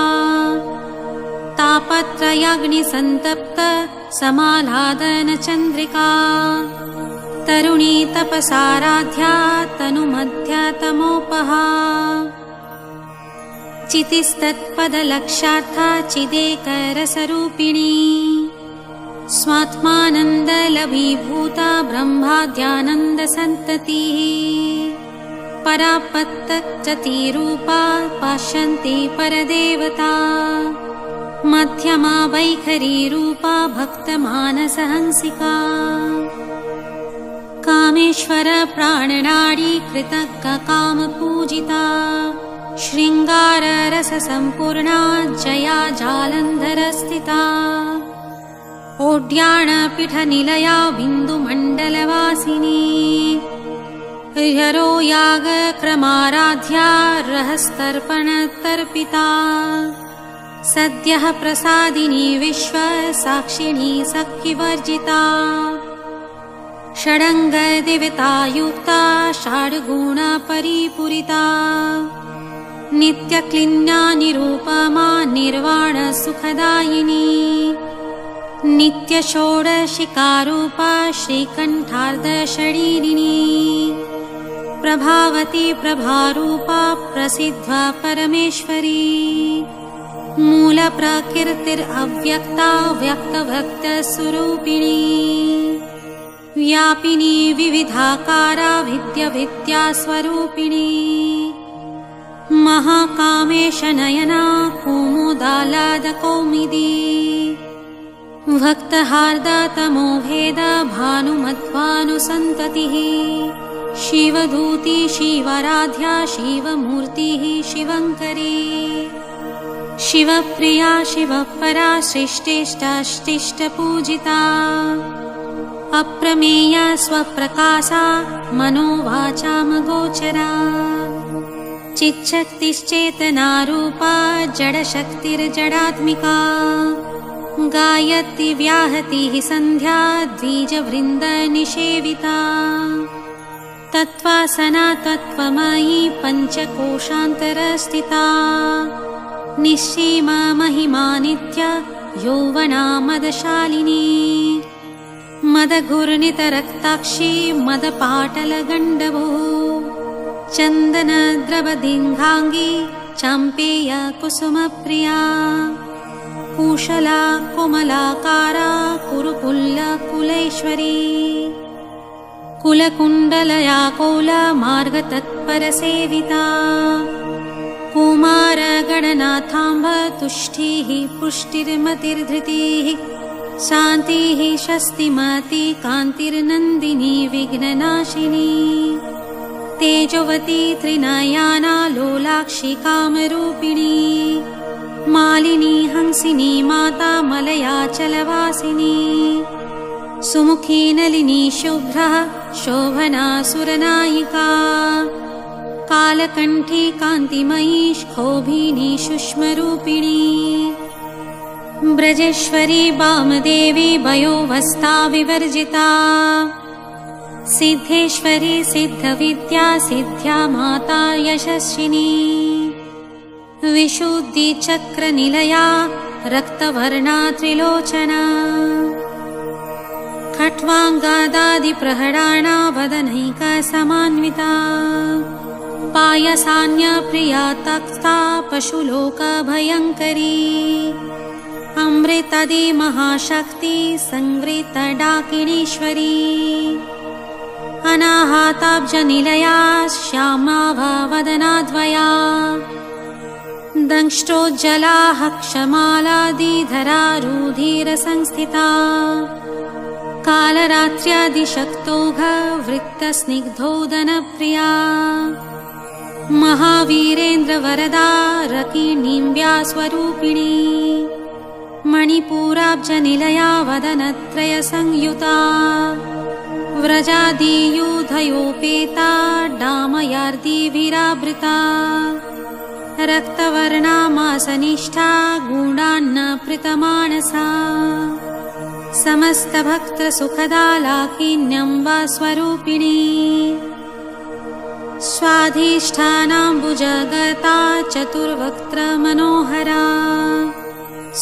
तापत्रयाग्निसन्तप्त समाह्लादन चन्द्रिका तरुणी तपसाराध्या तनुमध्यतमोपहा चितिस्तत्पदलक्ष्यार्था चिदेकरसरूपिणी स्वात्मानन्दलभीभूता ब्रह्माद्यानन्दसन्ततिः परापत्तचतिरूपा पश्यन्ति परदेवता मध्यमा वैखरीरूपा भक्तमानसहंसिका कामेश्वर प्राणनाडी कृतज्ञकामपूजिता शृङ्गाररससम्पूर्णा जया जालन्धरस्थिता ओड्याणपीठनिलया बिन्दुमण्डलवासिनी हरो यागक्रमाराध्या रहस्तर्पणतर्पिता सद्यः प्रसादिनी विश्वसाक्षिणी सखिवर्जिता षडङ्गदेवतायुक्ता षड्गुणपरिपूरिता नित्यक्लिन्ना निरूपमा निर्वाणसुखदायिनी नित्यषोडशिकारूपा श्रीकण्ठार्धशरीरिणी प्रभावती प्रभारूपा प्रसिद्धा परमेश्वरी मूलप्रकीर्तिरव्यक्ता व्यक्तभक्तस्वरूपिणी व्यापिनी विविधाकारा विद्यास्वरूपिणी महाकामेशनयना कुमुदालादकौमुदी भक्तहार्दतमोभेद भानुमध्वानुसन्ततिः शिवदूती शिवाराध्या शिवमूर्तिः शिवङ्करी शिवप्रिया शिवपरा सृष्टिष्टाष्टिष्टपूजिता अप्रमेया स्वप्रकाशा मनोवाचामगोचरा चिच्छक्तिश्चेतनारूपा जडशक्तिर्जडात्मिका गायति व्याहतिः सन्ध्या द्विजवृन्दनिषेविता तत्त्वासना तत्त्वमयी पञ्चकोशान्तरस्थिता निःसीमा महिमा नित्या यौवना मदशालिनी मदघूर्णितरक्ताक्षी मदपाटलगण्डभो चन्दनद्रवदिङ्घाङ्गी चाम्पेया कुसुमप्रिया कुशला कोमलाकारा कुरुकुल्लकुलेश्वरी कुलकुण्डलया कौलमार्गतत्परसेविता कुमारगणनाथाम्ब तुष्टिः पुष्टिर्मतिर्धृतिः शान्तिः शस्तिमती कान्तिर्नन्दिनी विघ्ननाशिनी तेजोवती त्रिनयना लोलाक्षी कामरूपिणी मालिनी हंसिनी माता मलयाचलवासिनी सुमुखी नलिनी शुभ्रा शोभना सुरनायिका कालकण्ठी कान्तिमयी क्षोभिनी सूक्ष्मरूपिणी ब्रजेश्वरी वामदेवी वयोवस्था विवर्जिता सिद्धेश्वरी सिद्धविद्या सिद्ध्या माता यशस्विनी विशुद्धिचक्रनिलया रक्तवर्णा त्रिलोचना खट्वाङ्गादादिप्रहराणा वदनैकसमान्विता पायसान्यप्रिया तक्ता पशुलोकभयङ्करी अमृतदि महाशक्ति संवृतडाकिनीश्वरी अनाहताब्जनिलया श्यामाभवदनाद्वया दंष्ट्रोज्जला क्षमालादिधरा रुधिरसंस्थिता कालरात्र्यादिशक्तौघ वृत्तस्निग्धोदनप्रिया महावीरेन्द्रवरदा रकिणीम्ब्या स्वरूपिणी मणिपुराब्जनिलया वदनत्रयसंयुता व्रजादियूथयोपेता डामयार्दिभिरावृता रक्तवर्णामासनिष्ठा गूढान्नपृतमानसा समस्तभक्तसुखदा लाकिन्यम्बा स्वरूपिणी स्वाधिष्ठानाम्बुजगता चतुर्वक्त्रमनोहरा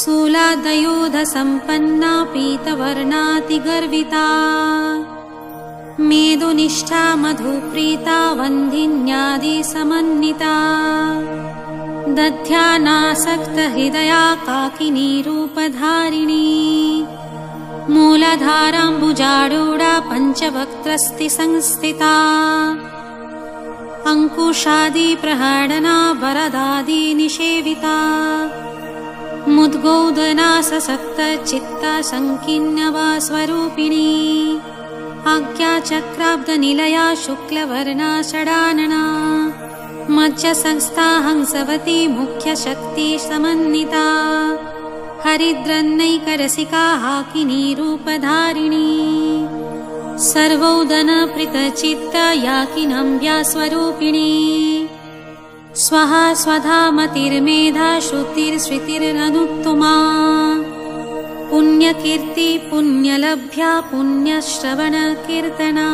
शूलादयोधसम्पन्ना पीतवर्णातिगर्विता मेदुनिष्ठा मधुप्रीता वन्दिन्यादिसमन्विता दध्यानासक्तहृदया काकिनी रूपधारिणी मूलधाराम्बुजारूढा पञ्चवक्त्रस्ति संस्थिता अङ्कुशादिप्रहरणा वरदादिनिषेविता मुद्गोदना ससक्तचित्ता सङ्कीर्णवा स्वरूपिणी आज्ञाचक्राब्दनिलया शुक्लवर्णा षडानना मज्जसंस्था हंसवती मुख्यशक्ति समन्विता हरिद्रन्नैकरसिका हाकिनी रूपधारिणी सर्वोदनप्रीतचित्ता याकिनम्ब्या स्वरूपिणी स्वहा स्वधा मतिर्मेधा श्रुतिर्स्मृतिरनुत्तमा पुण्यकीर्ति पुण्यलभ्या पुण्यश्रवणकीर्तना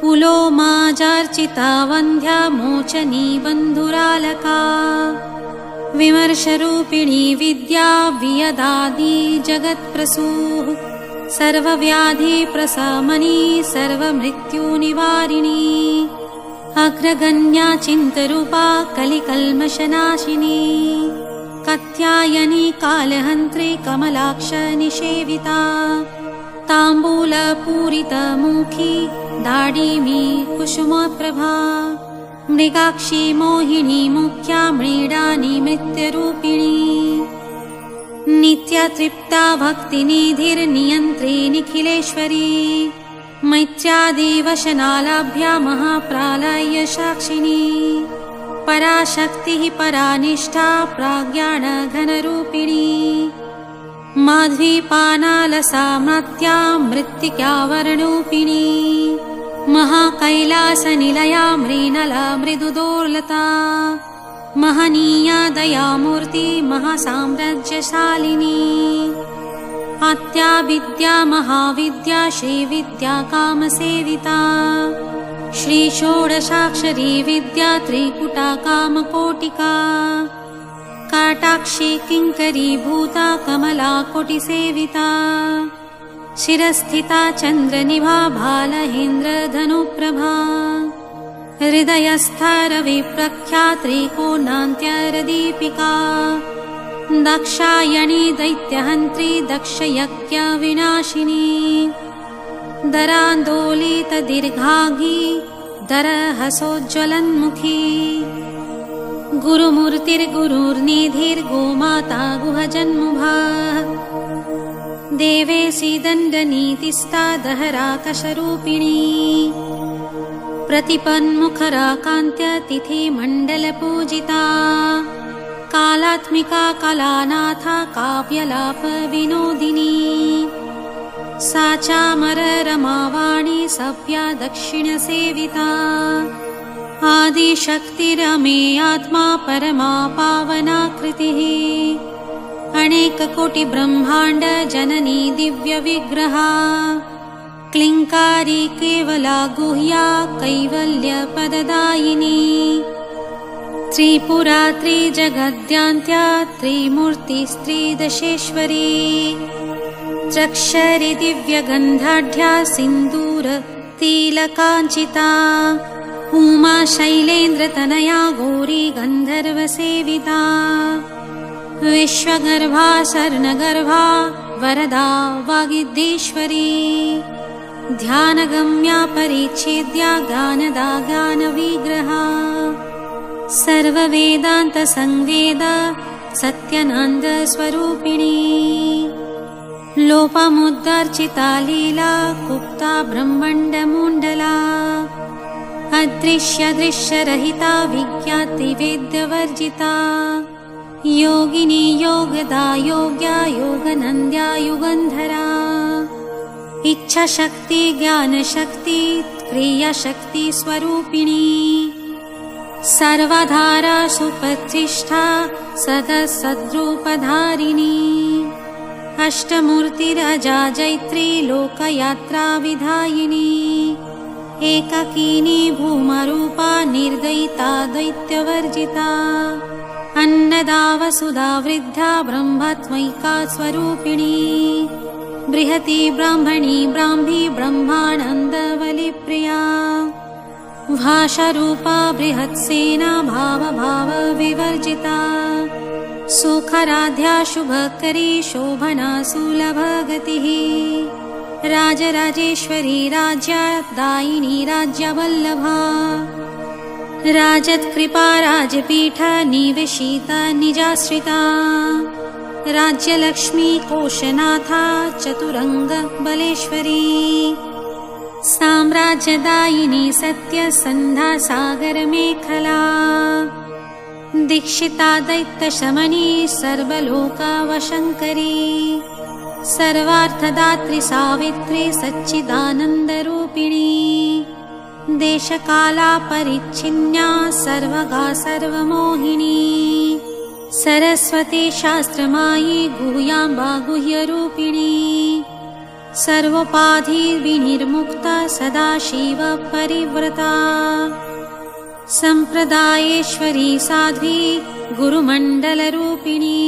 पुलोमाजार्चिता वन्ध्या मोचनी बन्धुरालका विमर्शरूपिणी विद्या वियदादि जगत्प्रसूः सर्वव्याधिप्रशमनी सर्वमृत्युनिवारिणी अग्रगण्या चिन्तरूपा कलिकल्मषनाशिनी कात्यायनी कालहन्त्री कमलाक्ष निषेविता ताम्बूलपूरितमुखी दाडिमी कुसुमप्रभा मृगाक्षी मोहिनी मुख्या मृडानी मृत्यरूपिणी नित्यतृप्ता भक्तिनिधिर्नियन्त्री निखिलेश्वरी मैत्र्यादिवशनालाभ्या महाप्रलय साक्षिणी पराशक्तिः परानिष्ठा प्राज्ञानघनरूपिणी माध्वीपानालसामत्या मृत्तिकावरणरूपिणी महाकैलासनिलया मृणला मृदुदोर्लता महनीया दयामूर्ति महासाम्राज्यशालिनी आत्या विद्या महाविद्या श्रीविद्या कामसेविता श्रीषोडशाक्षरी विद्या त्रिपुटा कामकोटिका काटाक्षी किङ्करी भूता कमला कोटिसेविता शिरस्थिता चन्द्रनिभा भालहेन्द्रधनुप्रभा हृदयस्था रविप्रख्या त्रिकोणान्त्यरदीपिका दक्षायणी दैत्यहन्त्री दक्षयज्ञविनाशिनी दरान्दोलितदीर्घाङ्गी दरहसोज्ज्वलन्मुखी गुरुमूर्तिर्गुरुर्निधिर्गोमाता गुहजन्मुभा देवेशी दण्डनीतिस्था दहराकशरूपिणी प्रतिपन्मुखरा कान्त्यतिथिमण्डलपूजिता कालात्मिका कलानाथा काव्यलापविनोदिनी सा चामररमावाणी सव्या दक्षिणसेविता आदिशक्तिरमे आत्मा परमा पावनाकृतिः अनेककोटिब्रह्माण्ड जननी दिव्यविग्रहा क्लिङ्कारी केवला गुह्या कैवल्यपददायिनी त्रिपुरा त्रिजगद्यान्त्या त्रिमूर्तिस्त्रिदशेश्वरी त्र्यक्षरी दिव्यगन्धाढ्या सिन्दूरतिलकाञ्चिता उमा शैलेन्द्रतनया गौरी गन्धर्वसेविता विश्वगर्भा स्वर्णगर्भा वरदा वागीश्वरी ध्यानगम्या परिच्छेद्या ज्ञानदा ज्ञानविग्रहा सर्ववेदान्तसंवेदा सत्यानन्दस्वरूपिणी लोपमुद्दर्चिता लीला गुप्ता ब्रह्माण्डमण्डला अदृश्यदृश्यरहिता विज्ञातिवेद्यवर्जिता योगिनी योगदा योग्या योगनन्द्या युगन्धरा इच्छाशक्ति ज्ञानशक्ति क्रियाशक्ति स्वरूपिणी सर्वधारा सुप्रतिष्ठा सदा सद्रूपधारिणी अष्टमूर्तिरजा जैत्री लोकयात्रा विधायिनी एकाकिनी भूमरूपा निर्दयिता दैत्यवर्जिता अन्नदा वसुधा वृद्धा ब्रह्मत्मैका स्वरूपिणी बृहती ब्राह्मणी ब्राह्मी ब्रह्मानन्दबलिप्रिया भाषारूपा बृहत्सेना भावभाव विवर्जिता सुखराध्या शुभकरी शोभना सुलभगतिः राजराजेश्वरी राज्यदायिनी राज्यवल्लभा राजत्कृपा राजपीठ निवेशिता निजाश्रिता राज्यलक्ष्मी कोशनाथा चतुरंग बलेश्वरी साम्राज्यदायिनी सत्यसन्धा सागर मेखला दीक्षिता दैत्यशमनी सर्वलोकावशंकरी सर्वार्थदात्री सावित्री सच्चिदानन्दरूपिणी देशकाला परिच्छिन्या सर्वगा सर्वमोहिनी सरस्वती शास्त्रमायी गुह्याम्बा गुह्यरूपिणी सर्वोपाधि विनिर्मुक्ता सदाशिव परिव्रता संप्रदायेश्वरी साध्वी गुरुमण्डलरूपिणी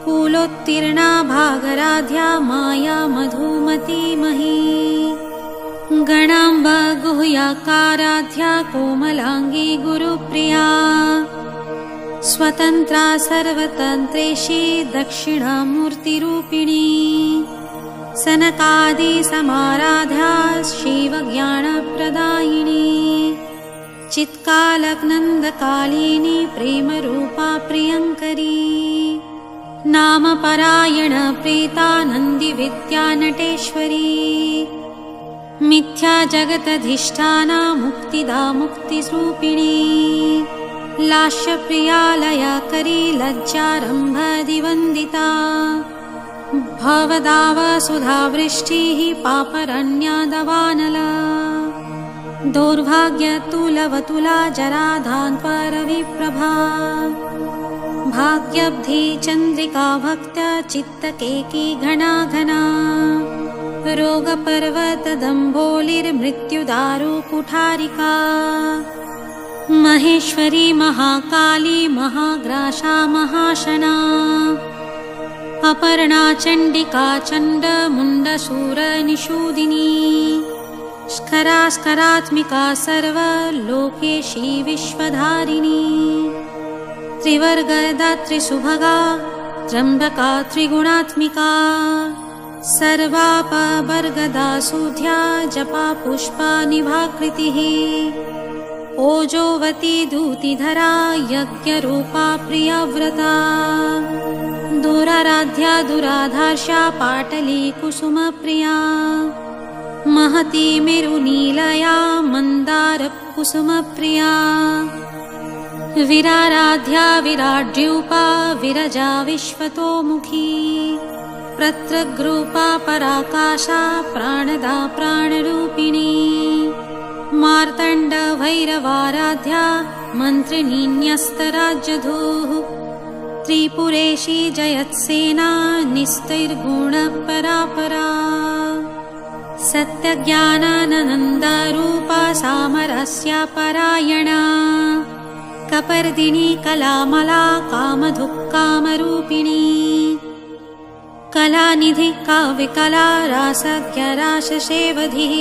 कुलोत्तीर्णा भागराध्या माया मधुमती मही गणाम्बा गुह्याकाराध्या कोमलांगी गुरुप्रिया स्वतंत्रा सर्वतन्त्रेशी दक्षिणामूर्तिरूपिणी सनकादि समाराध्या शिवज्ञानप्रदायिनी चित्कालनन्दकालिनी प्रेमरूपा प्रियङ्करी नामपरायण प्रीता नन्दिविद्या नटेश्वरी मिथ्या जगतधिष्ठाना मुक्तिदा मुक्तिरूपिणी लास्यप्रियालया करी लज्जारम्भदिवन्दिता भवदाव सुधावृष्टिः पापरण्यादवानला दौर्भाग्यतुलवतुला जराधान्परविप्रभा भाग्यब्धि चन्द्रिका भक्त्या चित्तकेकी घना घना रोगपर्वतदम्भोलिर्मृत्युदारु कुठारिका महेश्वरी महाकाली महाग्रासा महाशना अपर्णा चण्डिका चण्डमुण्डशूरनिषूदिनी स्करास्करात्मिका सर्वलोकेशी विश्वधारिणी त्रिवर्गदात्रिसुभगा त्र्यम्बका त्रिगुणात्मिका सर्वापवर्गदा सुध्या जपा पुष्पा निभाकृतिः ओजोवती दूतिधरा यज्ञरूपा प्रियव्रता दुराराध्या दुराधार्षा पाटली कुसुमप्रिया महती मेरुनीलया मन्दारकुसुमप्रिया विराराध्या विराड्रूपा विरजा विश्वतोमुखी प्रत्रग्रूपा पराकाशा प्राणदा प्राणरूपिणी मार्तण्ड भैरवाराध्या मन्त्रिणीन्यस्तराज्यधूः त्रिपुरेशी जयत्सेना निस्तैर्गुणपरापरा सत्यज्ञानानन्दरूपा सामरस्या परायणा कपर्दिनी कलामला कामधुक्कामरूपिणी कलानिधि काव्यकला रासज्ञराशसेवधिः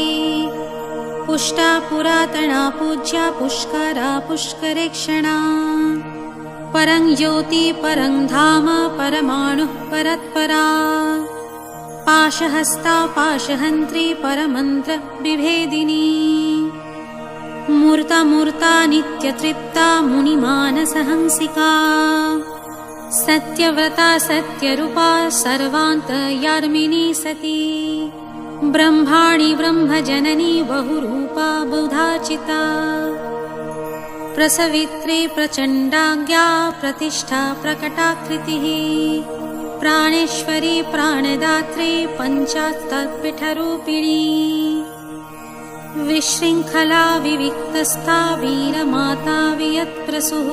पुष्टा पुरातना पूज्या पुष्करा पुष्करेक्षणा परं ज्योति परं धाम परमाणुः परत्परा पाशहस्ता पाशहन्त्री परमन्त्र विभेदिनी मूर्ता मूर्ता नित्यतृप्ता मुनिमानसहंसिका सत्यव्रता सत्यरूपा सर्वान्तर्यामिनी सती ब्रह्माणि ब्रह्मजननी बहुरूपा बहुधाचिता प्रसवित्री प्रचण्डाज्ञा प्रतिष्ठा प्रकटाकृतिः प्राणेश्वरी प्राणदात्री पञ्चात्तरपीठरूपिणी विशृङ्खला विविक्तस्था वीरमाता वियत्प्रसूः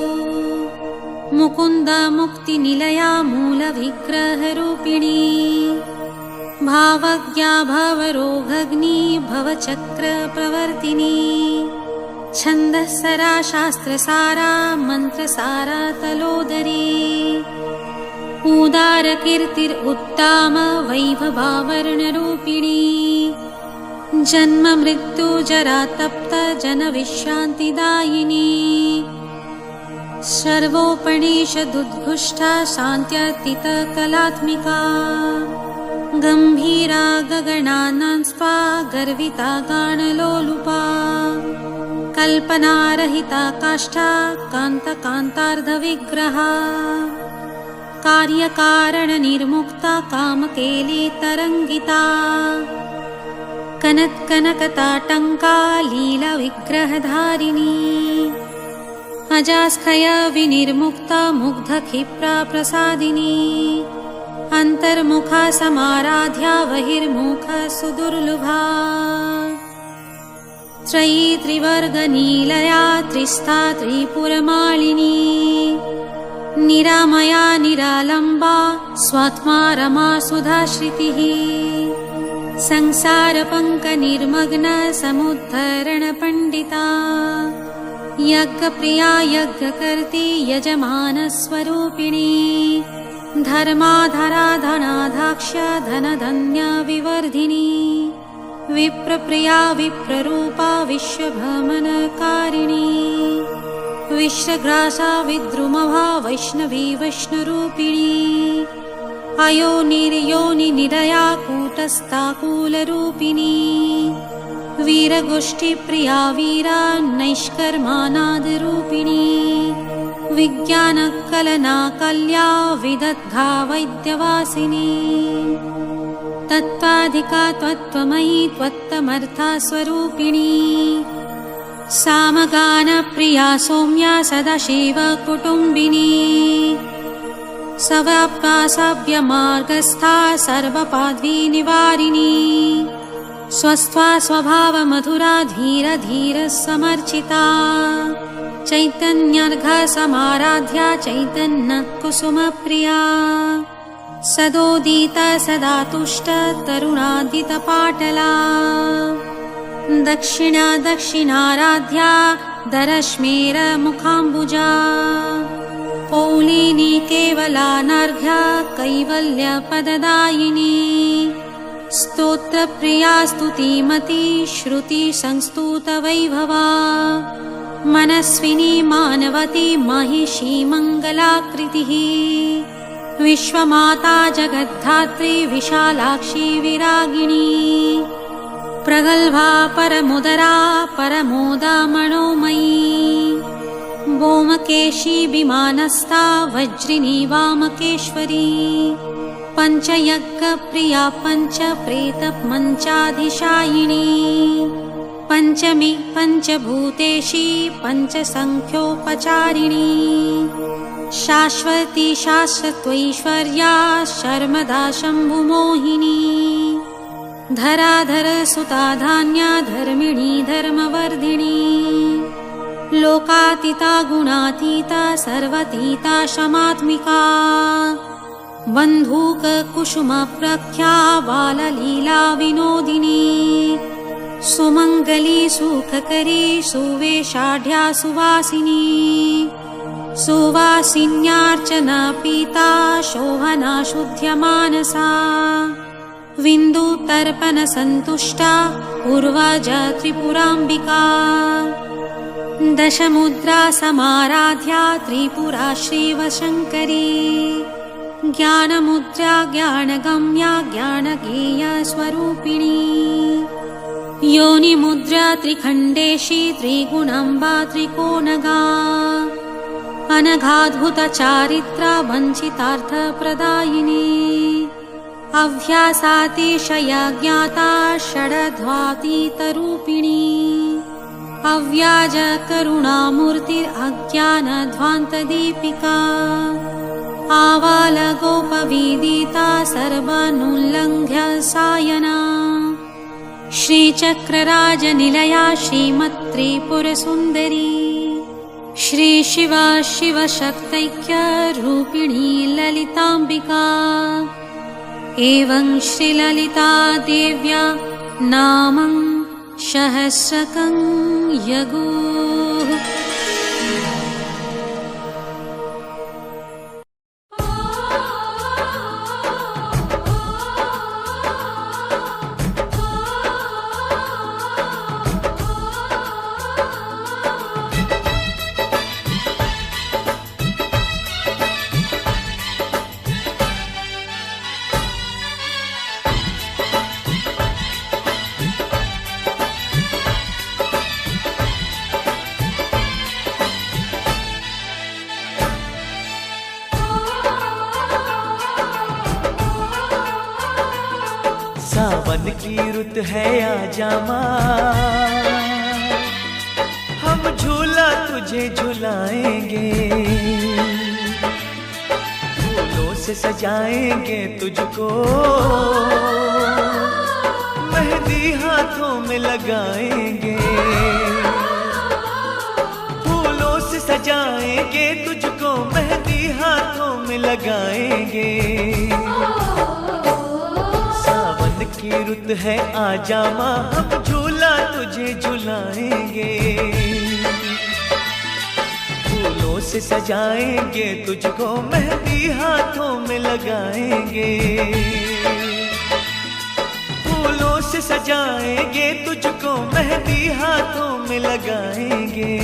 मुकुन्दा मुक्तिनिलया मूलविग्रहरूपिणी भावज्ञा भवरोगग्नि भवचक्रप्रवर्तिनी छन्दःसरा शास्त्रसारा मन्त्रसारा तलोदरी उदारकीर्तिरुत्ताम वैभवावर्णरूपिणी जन्म मृत्यु जरा तप्त जनविश्रान्तिदायिनी सर्वोपनिषदुद्घुष्टा शान्त्यतीतकलात्मिका गम्भीरा गगनानां स्वा गर्विता गानलोलुपा कल्पनारहिता काष्ठा कान्तकान्तार्धविग्रहा कार्यकारणनिर्मुक्ता कामकेली तरङ्गिता कनत्कनकताटङ्का लीलाविग्रहधारिणी अजास्खया विनिर्मुक्ता मुग्धक्षिप्रा प्रसादिनी अन्तर्मुखा समाराध्या बहिर्मुखा सुदुर्लभा त्रयी त्रिवर्गनीलया त्रिस्था त्रिपुरमालिनी निरामया निरालम्बा स्वात्मा रमा सुधाश्रितिः संसारपङ्कनिर्मग्ना समुद्धरणपण्डिता यज्ञप्रिया यज्ञकर्त्री यजमानस्वरूपिणी धर्माधरा धनाधाक्ष्य धनधन्या विवर्धिनी विप्रप्रिया विप्ररूपा विश्वभ्रमणकारिणी विश्वग्रासा विद्रुमभा वैष्णवी वैष्णरूपिणी अयोनिर्योनिनिरया कूटस्थाकूलरूपिणी वीरगोष्ठीप्रिया वीरा नैष्कर्मानादरूपिणी विज्ञानकलनाकल्या विदग्धा वैद्यवासिनी तत्त्वाधिका त्वत्त्वमयी त्वत्तमर्था स्वरूपिणी सामगानप्रिया सौम्या सदाशिव कुटुम्बिनी सव्याप्ता सव्यमार्गस्था सर्वपाद्विनिवारिणी स्वस्था स्वभावमधुरा धीर धीर समर्चिता चैतन्यार्घ समाराध्या चैतन्यकुसुमप्रिया सदोदिता सदा तुष्ट तरुणादितपाटला दक्षिणा दक्षिणाराध्या दरश्मेरमुखाम्बुजा पौलिनी केवलानर्घ्या कैवल्यपददायिनी स्तोत्रप्रिया स्तुतिमती श्रुति संस्तुतवैभवा मनस्विनी मानवती महिषी मङ्गलाकृतिः विश्वमाता जगद्धात्री विशालाक्षी विरागिणी प्रगल्भा परमुदरा परमोदा मनोमयी भौमकेशी विमानस्था वज्रिनी वामकेश्वरी पञ्चयज्ञप्रिया पञ्चप्रेतमञ्चाधिशायिनी पञ्चमी पञ्चभूतेशी पञ्चसङ्ख्योपचारिणी शाश्वती शाश्वतैश्वर्या शर्मदा शम्भुमोहिनी धराधर सुता धान्या धर्मिणी धर्मवर्धिनी लोकातीता गुणातीता सर्वतीता शमात्मिका वन्धूककुसुमप्रख्या बाललीला विनोदिनी सुमङ्गली सुखकरी सुवेशाढ्या सुवासिनी सुवासिन्यार्चना पीता शोभना शुद्ध्यमानसा विन्दुतर्पणसन्तुष्टा पूर्वजा त्रिपुराम्बिका दशमुद्रा समाराध्या त्रिपुरा श्रीवशङ्करी ज्ञानमुद्रा ज्ञानगम्या ज्ञानगेया स्वरूपिणी योनिमुद्रा त्रिखण्डेशी त्रिगुणाम्बा त्रिकोणगा अनघाद्भुतचारित्रा वञ्चितार्थप्रदायिनी अव्यासातिशया ज्ञाता षडध्वातीतरूपिणी अव्याजकरुणामूर्ति अज्ञानध्वान्तदीपिका आवालगोपविदिता सर्वानुल्लङ्घ्य सायना श्रीचक्रराजनिलया श्रीमत्त्रिपुरसुन्दरी श्रीशिवा शिवशक्तैक्यरूपिणी ललिताम्बिका एवं श्रीललिता देव्या नामं सहस्रकं यगुः सावन की रुत है आजा माँ, हम झूला तुझे झुलाएंगे, फूलों से सजाएंगे तुझको, मेहंदी हाथों में लगाएंगे, फूलों से सजाएंगे तुझको, मेहंदी हाथों में लगाएंगे। की रुत है आजा माँ, हम झूला तुझे झुलाएंगे, फूलों से सजाएंगे तुझको, मेहंदी हाथों में लगाएंगे, फूलों से सजाएंगे तुझको, मेहंदी हाथों में लगाएंगे।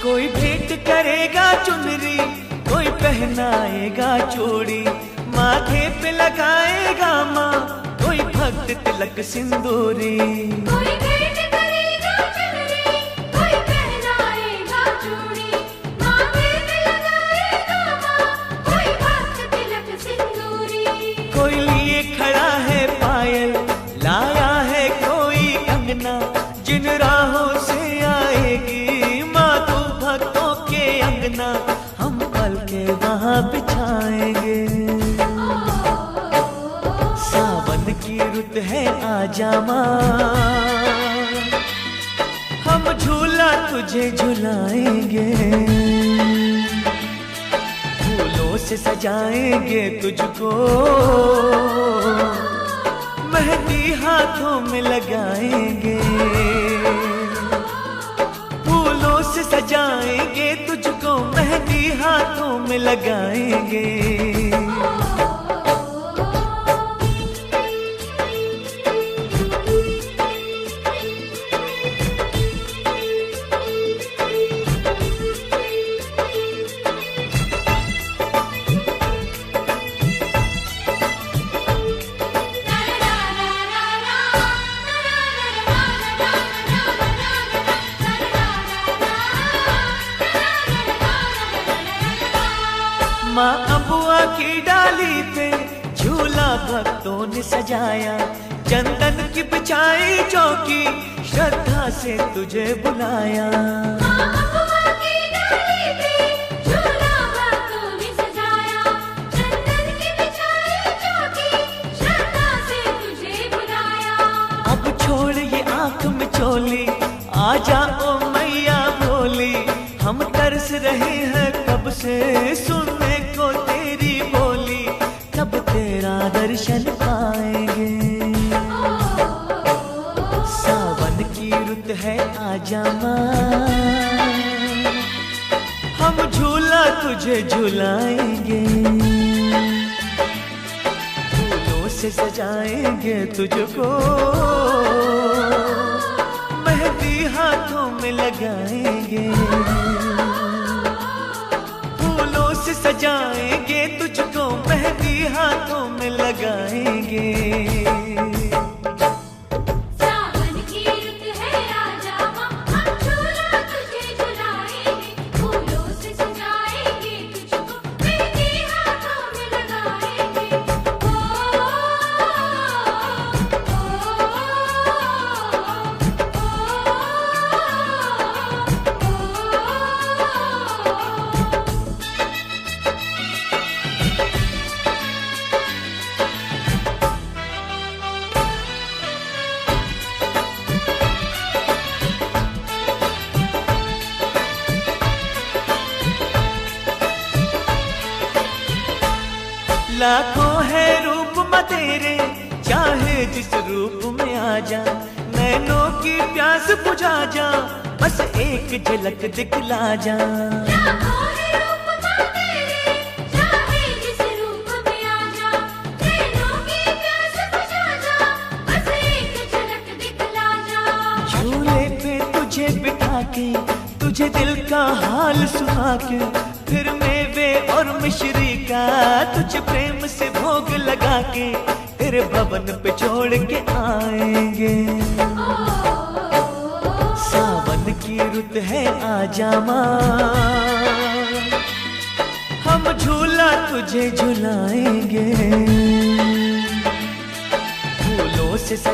कोई भेंट करेगा चुनरी, कोई पहनाएगा चूड़ी, माथे पे लगाएगा माँ, कोई भक्त तिलक सिंदूरी। कोई भेंट करेगा चुनरी, कोई पहनाएगा चूड़ी, माथे पे लगाएगा माँ, कोई भक्त तिलक सिंदूरी। कोई लिए खड़ा है पायल, लाया है कोई कंगना, जिन राहों से आएगी अंगना, हम पल के वहाँ बिछाएंगे। सावन की रुत है आजा माँ, हम झूला तुझे झुलाएंगे, फूलों से सजाएंगे तुझको, मेहंदी हाथों में लगाएंगे, फूलों से सजाएंगे तुझको, मेहंदी हाथों में लगाएंगे। माँ अबुआ की डाली पे झूला भक्तों ने सजाया, चंदन की बिछाई चौकी श्रद्धा से तुझे बुलाया। अबुआ की डाली पे झूला भक्तों ने सजाया, चंदन की बिछाई चौकी श्रद्धा से तुझे बुलाया। अब छोड़ ये आंख में चोली, आ जाओ मैया भोली, हम तरस रहे हैं कब से सुनने को तेरी बोली, कब तेरा दर्शन पाएंगे। सावन की रुत है आजा माँ, हम झूला तुझे झुलाएंगे, फूलों से सजाएंगे तुझको, मेहंदी हाथों में लगाएंगे, फूलों से सजाएंगे तुझको, मेहंदी हाथों में लगाएंगे। सावन की रुत है आजा माँ, हम झूला तुझे झुलाएंगे, फूलों से सजाएंगे तुझको, मेहंदी हाथों में लगाएंगे। लाखों है रूप तेरे, चाहे जिस रूप में आ जा, नैनों की प्यास बुझा जा, बस एक झलक दिखला जा। लाखों है रूप तेरे, चाहे जिस रूप में आ जा, नैनों की प्यास बुझा जा, बस एक झलक दिखला जा। झूले पे तुझे बिठा के, तुझे दिल का हाल सुना के, फिर मेवे और मिश्री का तुझे प्रेम से भोग लगा के, तेरे भवन पे छोड़ के आएंगे। सावन की रुत है आजा माँ, हम झूला तुझे झुलाएंगे, फूलों से सजा